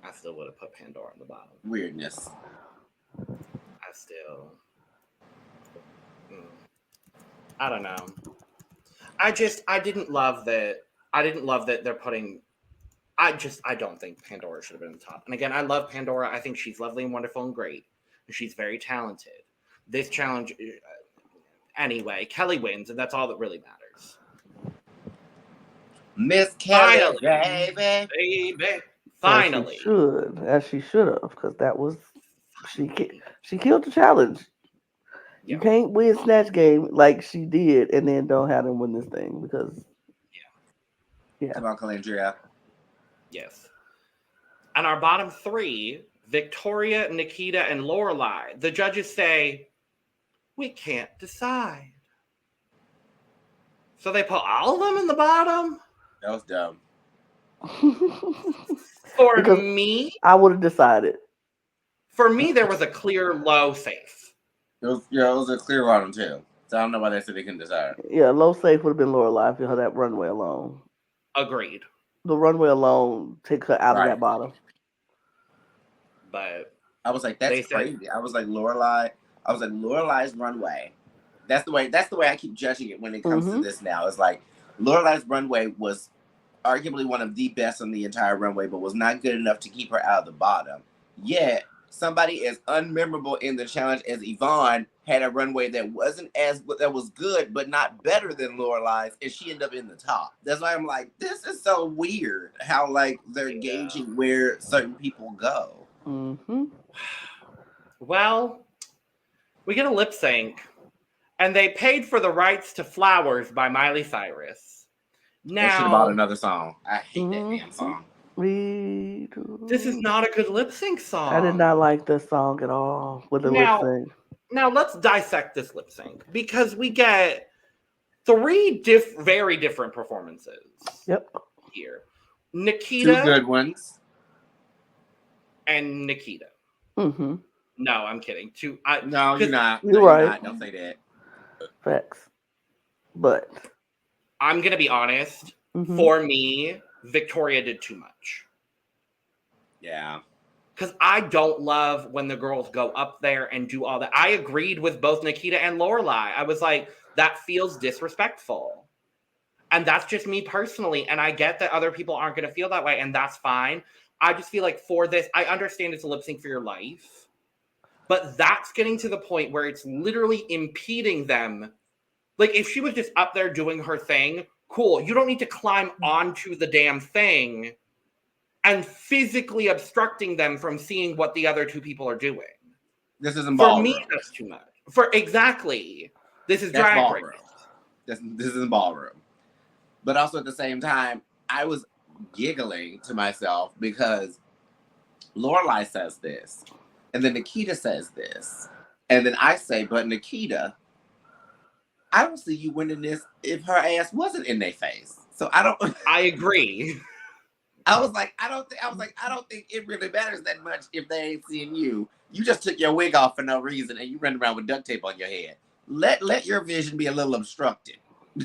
I still would have put Pandora on the bottom. Weirdness. I don't know. I didn't love that. I didn't love that they're putting. I don't think Pandora should have been in the top. And again, I love Pandora. I think she's lovely and wonderful and great. And she's very talented. This challenge, anyway, Kelly wins, and that's all that really matters. Miss Kelly, baby. Finally. As she should have, because that was she killed the challenge. Yeah. You can't win Snatch Game like she did and then don't have them win this thing because Come on, Calandria. Yes. And our bottom three, Victoria, Nikita, and Loreley. The judges say, we can't decide. So they put all of them in the bottom? That was dumb. For me, I would have decided. For me, there was a clear low safe. It was a clear bottom too. So I don't know why they said they couldn't decide. Yeah, low safe would have been Loreley if you had that runway alone. Agreed. The runway alone take her out of that bottom. But I was like, that's crazy. I was like, Loreley. I was like, Loreley's runway. That's the way I keep judging it when it comes to this now. It's like Loreley's runway was arguably one of the best on the entire runway, but was not good enough to keep her out of the bottom. Yet somebody as unmemorable in the challenge as Yvonne had a runway that was good, but not better than Loreley's, and she ended up in the top. That's why I'm like, this is so weird how like they're gauging where certain people go. Mm-hmm. Well, we get a lip sync, and they paid for the rights to Flowers by Miley Cyrus. Now, they should have bought another song. I hate that damn song. This is not a good lip sync song. I did not like this song at all with the lip sync. Now let's dissect this lip sync because we get three very different performances. Yep. Here, Nikita. Two good ones. And Nikita. Mm-hmm. No, I'm kidding. No, you're not. You're right. You're not. Don't say that. Facts. But I'm gonna be honest. For me, Victoria did too much. Yeah. Because I don't love when the girls go up there and do all that. I agreed with both Nikita and Loreley. I was like, that feels disrespectful. And that's just me personally. And I get that other people aren't going to feel that way, and that's fine. I just feel like for this, I understand it's a lip sync for your life. But that's getting to the point where it's literally impeding them. Like, if she was just up there doing her thing, cool. You don't need to climb onto the damn thing and physically obstructing them from seeing what the other two people are doing. This isn't ballroom. For me, that's too much. Exactly. This is drag race. This isn't ballroom. But also at the same time, I was giggling to myself because Loreley says this, and then Nikita says this, and then I say, but Nikita, I don't see you winning this if her ass wasn't in their face. So I don't. I agree. I was like, I don't think it really matters that much if they ain't seeing you. You just took your wig off for no reason and you run around with duct tape on your head. Let your vision be a little obstructed.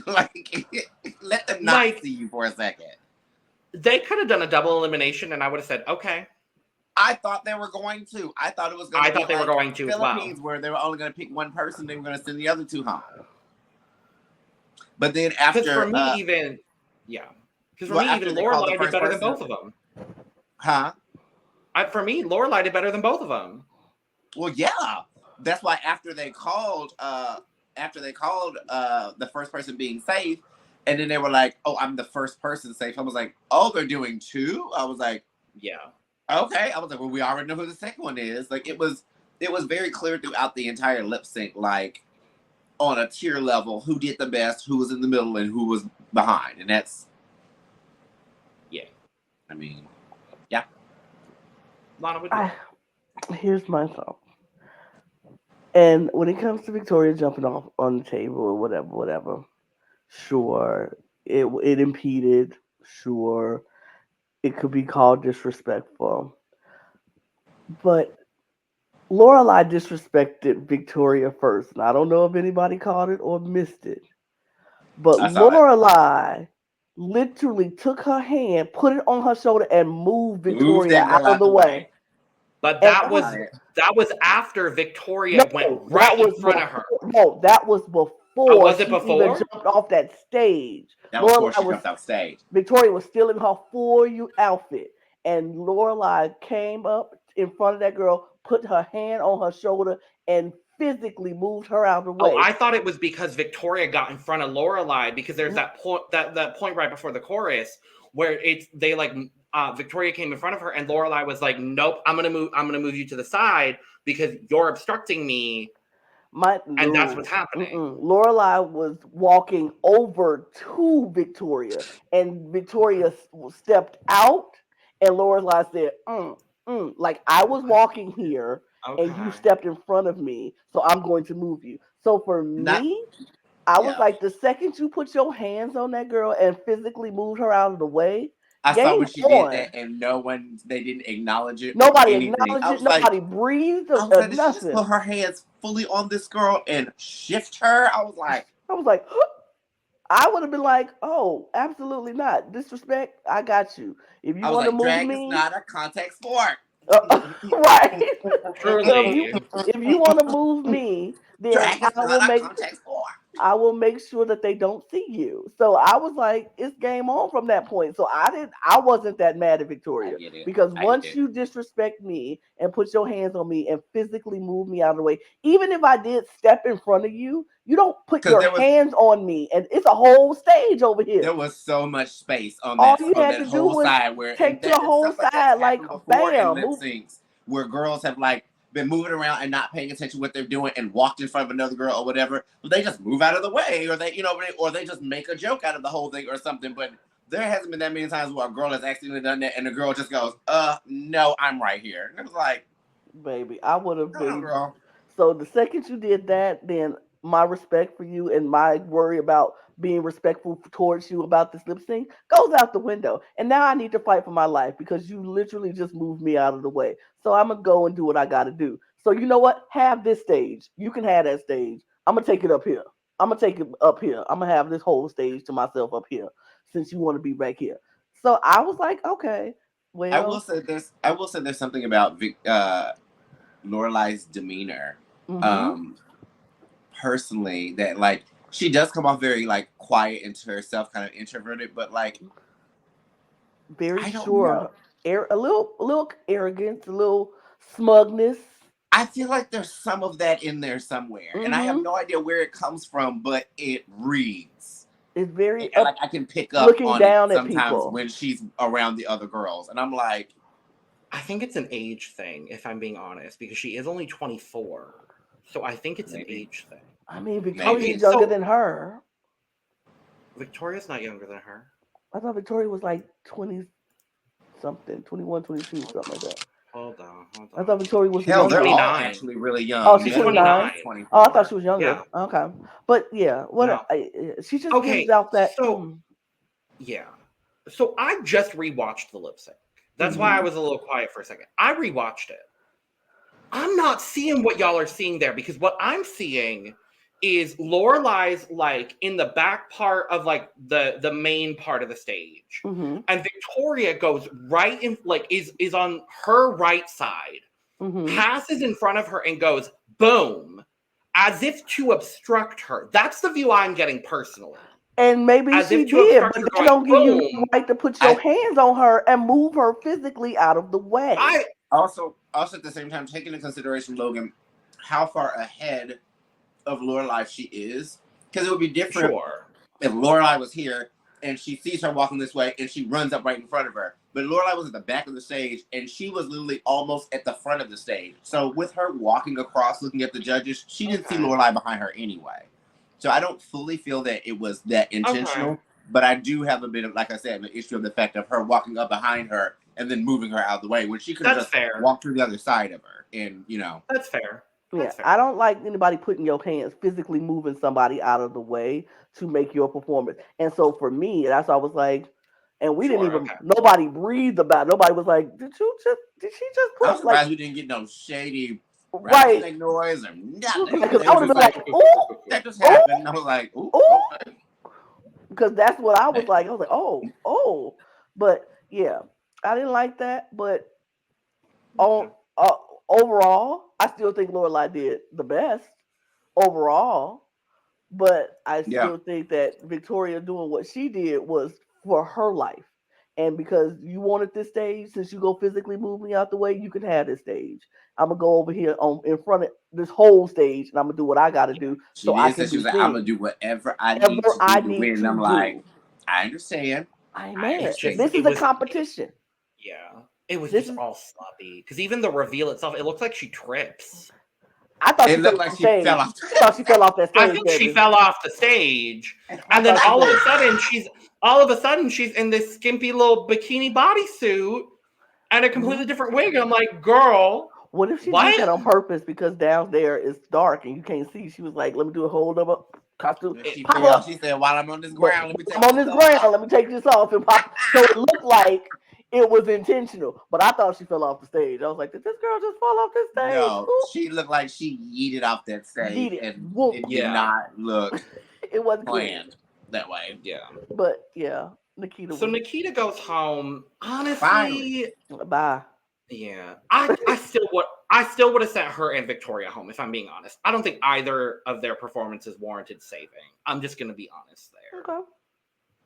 Like, let them not see you for a second. They could have done a double elimination, and I would have said, okay. I thought they were going to. I thought it was going to. I thought they were going to as well. Philippines, where they were only going to pick one person, they were going to send the other two home. But then after, for me, even Loreley did better than both of them. Huh? For me, Loreley did better than both of them. Well, yeah, that's why after they called the first person being safe, and then they were like, "Oh, I'm the first person safe." I was like, "Oh, they're doing two?" I was like, "Yeah, okay." I was like, "Well, we already know who the second one is." Like, it was very clear throughout the entire lip sync, like on a tier level, who did the best, who was in the middle, and who was behind, and that's. I mean, yeah. Lana, here's my thought. And when it comes to Victoria jumping off on the table or whatever, sure, it impeded. Sure, it could be called disrespectful. But Loreley disrespected Victoria first. And I don't know if anybody caught it or missed it. But Loreley literally took her hand, put it on her shoulder, and moved Victoria out of the way. But that was after Victoria went right in front of her. No, that was before. Was it before? Even jumped off that stage. That was before she jumped off stage. Victoria was still in her For You outfit, and Loreley came up in front of that girl, put her hand on her shoulder, and physically moved her out of the way. Oh, I thought it was because Victoria got in front of Loreley, because there's that point right before the chorus where Victoria came in front of her and Loreley was like, "Nope, I'm gonna move you to the side because you're obstructing me." And that's what's happening. Loreley was walking over to Victoria, and Victoria stepped out, and Loreley said, like, I was walking here, and you stepped in front of me, so I'm going to move you. So for me, I was like, the second you put your hands on that girl and physically moved her out of the way, I saw when she did that, and they didn't acknowledge it. Nobody anything. acknowledged it. Nobody breathed. I was like, did she nothing. just put her hands fully on this girl and shift her? I was like, I would have been like, oh, absolutely not. Disrespect, I got you. If you want to move drag me, is not a contact sport. Right. if you want to move me, then I will make sure that they don't see you. So I was like, it's game on from that point. So I wasn't that mad at Victoria because once you disrespect me and put your hands on me and physically move me out of the way, even if I did step in front of you, you don't put your hands on me, and it's a whole stage over here. There was so much space on that, whole side where take your whole side like bam, lip syncs where girls have like been moving around and not paying attention to what they're doing and walked in front of another girl or whatever, but they just move out of the way, or they just make a joke out of the whole thing or something. But there hasn't been that many times where a girl has accidentally done that and the girl just goes, no, I'm right here. And it was like, baby, I would have been. Girl. So the second you did that, then my respect for you and my worry about being respectful towards you about this lip sync goes out the window. And now I need to fight for my life because you literally just moved me out of the way. So I'm going to go and do what I got to do. So you know what? Have this stage. You can have that stage. I'm going to take it up here. I'm going to take it up here. I'm going to have this whole stage to myself up here since you want to be back here. So I was like, okay. Well, I will say there's something about Lorelai's demeanor. Mm-hmm. Personally, that like she does come off very like quiet into herself, kind of introverted, but like very sure, a little arrogance, a little smugness. I feel like there's some of that in there somewhere, and I have no idea where it comes from, but it reads. It's very like I can pick up looking on down it at sometimes people when she's around the other girls, and I'm like, I think it's an age thing, if I'm being honest, because she is only 24. So I think it's an age thing. I mean, Victoria's younger than her. Victoria's not younger than her. I thought Victoria was like 20-something, 21, 22, something like that. Hold on. I thought Victoria was they're all actually really young. Oh, she's 29? Oh, I thought she was younger. Yeah. Okay. But yeah, she just gives out that. So, yeah. So I just rewatched the lip sync. That's why I was a little quiet for a second. I rewatched it. I'm not seeing what y'all are seeing there, because what I'm seeing is Lorelai's like in the back part of like the main part of the stage, and Victoria goes right in, like is on her right side, passes in front of her and goes boom, as if to obstruct her. That's the view I'm getting personally. And maybe she did, but they don't give you the right to put your hands on her and move her physically out of the way. Also at the same time, taking into consideration, Logan, how far ahead of Lorelai she is, because it would be different if Lorelai was here and she sees her walking this way and she runs up right in front of her. But Lorelai was at the back of the stage and she was literally almost at the front of the stage. So with her walking across, looking at the judges, she didn't see Lorelai behind her anyway. So I don't fully feel that it was that intentional, but I do have a bit of, like I said, an issue of the fact of her walking up behind her and then moving her out of the way when she could have just walked through the other side of her. And, That's fair. Yeah, I don't like anybody putting your hands, physically moving somebody out of the way to make your performance. And so for me, that's why I was like, and we didn't even, nobody breathed about it. Nobody was like, did she just put, I'm surprised we didn't get no shady noise or nothing. Because I would have been like, ooh, that just happened. I was like, ooh. Okay. Because that's what I was like. I was like, oh. But yeah, I didn't like that. But overall, I still think Lorelai did the best overall. But I still think that Victoria doing what she did was for her life. And because you wanted this stage, since you go physically move me out the way, you can have this stage. I'm gonna go over here in front of this whole stage, and I'm gonna do what I gotta do. She like, I'm gonna do whatever I need to do. And I'm like, I understand. I know. This is a competition. Yeah, it was just all sloppy. Because even the reveal itself, it looks like she trips. I thought she fell off that stage. I think she fell off the stage, and then all of a sudden she's in this skimpy little bikini bodysuit and a completely different wig. I'm like, girl, what if she did that on purpose because down there it's dark and you can't see? She was like, let me do a hold up. Costume. She said, while I'm on this ground, let me take let me take this off and pop. So it looked like it was intentional, but I thought she fell off the stage. I was like, did this girl just fall off this stage? No, she looked like she yeeted off that stage, and it did not look it wasn't planned that way. Yeah. But yeah, Nikita. So Nikita goes home. Honestly, Finally. Bye. Yeah, I still would have sent her and Victoria home if I'm being honest. I don't think either of their performances warranted saving. I'm just gonna be honest there. Okay.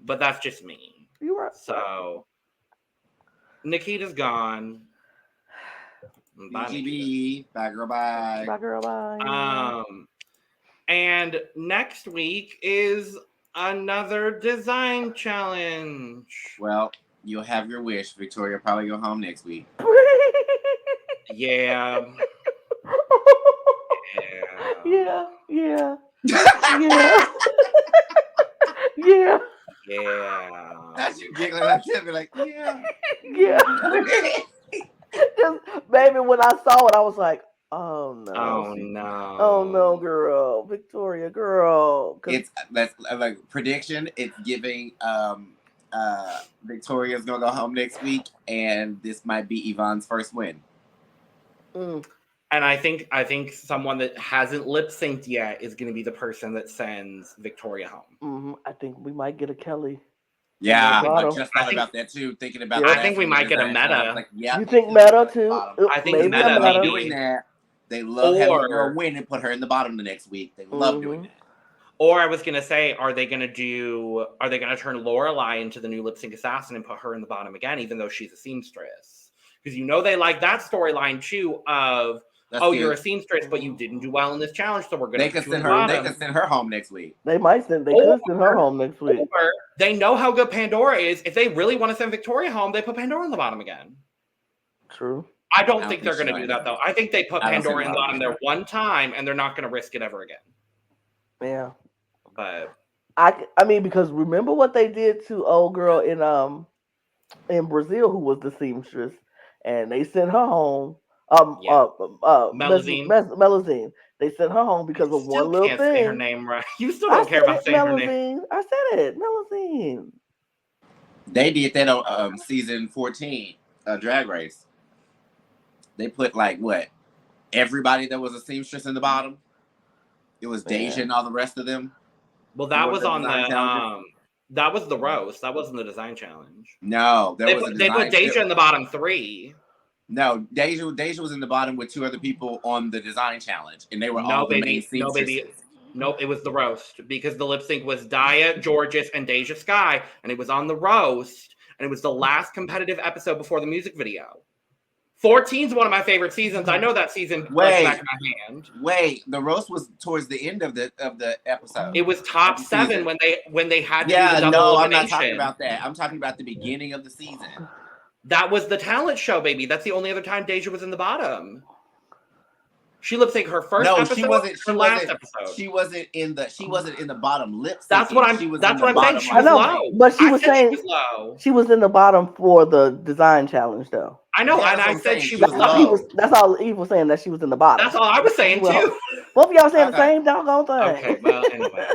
But that's just me. You right. So Nikita's gone. Bye, BGB. Bye, girl. Bye. Bye, girl. Bye. And next week is another design challenge. Well, you'll have your wish. Victoria probably go home next week. Yeah. Yeah. Yeah. That's you giggling like that. Be like, yeah. Just, baby, when I saw it, I was like, oh no. Oh no, girl. Victoria, girl. That's like prediction. It's giving Victoria's gonna go home next week, and this might be Yvonne's first win. And I think someone that hasn't lip synced yet is going to be the person that sends Victoria home. Mm-hmm. I think we might get a Kelly. Yeah, I just thought about that too. Thinking about, I think we might get a Meta. Like, yeah, you think Meta too? I think Meta may be doing that. They love having a girl win and put her in the bottom the next week. They love doing that. Or I was gonna say, are they gonna turn Loreley into the new lip sync assassin and put her in the bottom again, even though she's a seamstress? Because they like that storyline too of you're a seamstress, but you didn't do well in this challenge, so we're gonna They could send her home next week. They could send her home next week. Or they know how good Pandora is. If they really want to send Victoria home, they put Pandora in the bottom again. True. I don't think they're going to do that, though. I think they put Pandora in the bottom there one time, and they're not going to risk it ever again. Yeah. But I mean, because remember what they did to old girl in Brazil, who was the seamstress, and they sent her home. Melazine. They sent her home because of one little thing. Say her name right. You still don't care about saying her name. I said it, Melazine. They did that on season 14, Drag Race. They put everybody that was a seamstress in the bottom. It was Deja and all the rest of them. Well, that was on the that was the roast. That wasn't the design challenge. No, they put Deja in the bottom 3. No, Deja was in the bottom with 2 other people on the design challenge, and they were all the main seamstresses. Nope, it was the roast because the lip sync was Daya, Georges, and Deja Sky, and it was on the roast, and it was the last competitive episode before the music video. 14 is one of my favorite seasons. I know that season back in my hand. Wait, the roast was towards the end of the episode. It was top 7 when they had to do the double elimination. I'm not talking about that. I'm talking about the beginning of the season. That was the talent show, baby. That's the only other time Deja was in the bottom. She lip synced her first episode. She wasn't. Last episode. She wasn't in the bottom lip sync. That's what I'm saying. She was low. But she was saying she was low. She was in the bottom for the design challenge, though. I know, and I said she was low. That's all Eve was saying, that she was in the bottom. That's all I was saying too. Both of y'all saying the same doggone thing. Okay, well, anyway.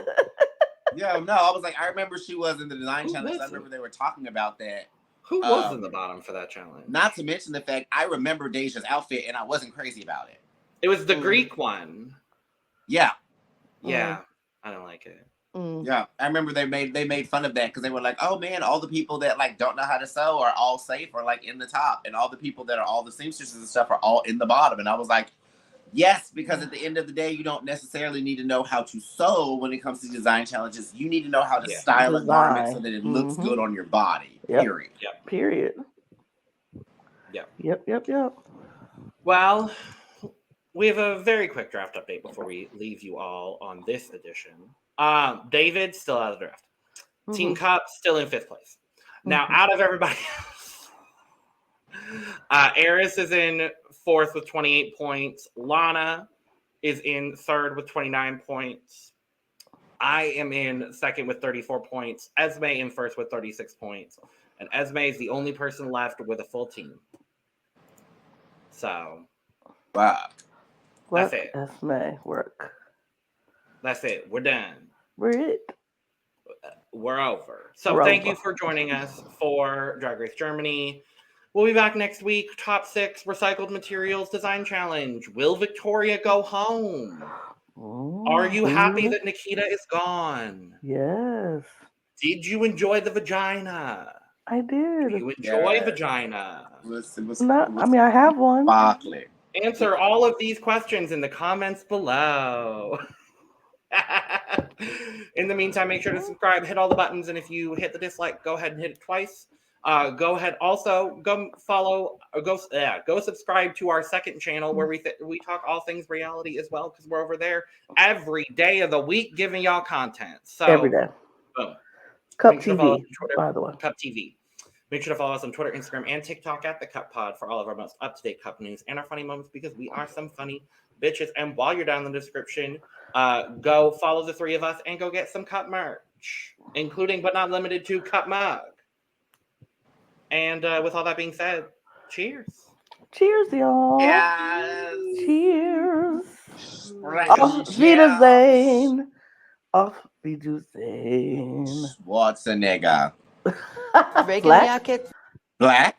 Yeah, no, I was like, I remember she was in the design challenge. I remember they were talking about that. Who was in the bottom for that challenge? Not to mention the fact I remember Deja's outfit and I wasn't crazy about it. It was the Greek one. Yeah. Yeah. I don't like it. Yeah. I remember they made fun of that because they were like, oh man, all the people that don't know how to sew are all safe or in the top, and all the people that are all the seamstresses and stuff are all in the bottom. And I was like, yes, because at the end of the day, you don't necessarily need to know how to sew when it comes to design challenges. You need to know how to style a garment so that it looks good on your body. Period. Yep. Period. Yep. Well, we have a very quick draft update before we leave you all on this edition. David still out of the draft. Team Cup still in 5th place. Now, out of everybody else, Eris is in 4th with 28 points. Lana is in 3rd with 29 points. I am in 2nd with 34 points. Esme in 1st with 36 points. And Esme is the only person left with a full team. So, wow. That's it. Esme work. That's it. We're done. We're over. So thank you for joining us for Drag Race Germany. We'll be back next week. Top 6 recycled materials design challenge. Will Victoria go home? Are you happy that Nikita is gone? Yes. Did you enjoy the vagina? I did. Do you enjoy vagina? I have one. Sparkling. Answer all of these questions in the comments below. In the meantime, make sure to subscribe, hit all the buttons, and if you hit the dislike, go ahead and hit it twice. Go ahead, also go follow, go subscribe to our second channel where we talk all things reality as well, because we're over there every day of the week giving y'all content. So every day. Boom. Cup TV, by the way. Cup TV. Make sure to follow us on Twitter, Instagram, and TikTok at The Cup Pod for all of our most up-to-date Cup news and our funny moments, because we are some funny bitches. And while you're down in the description, go follow the 3 of us and go get some Cup merch, including but not limited to Cup mug. And with all that being said, cheers. Cheers, y'all. Yes. Cheers. Auf Wiedersehen. Auf Wiedersehen. Schwarzenegger. Black? Black?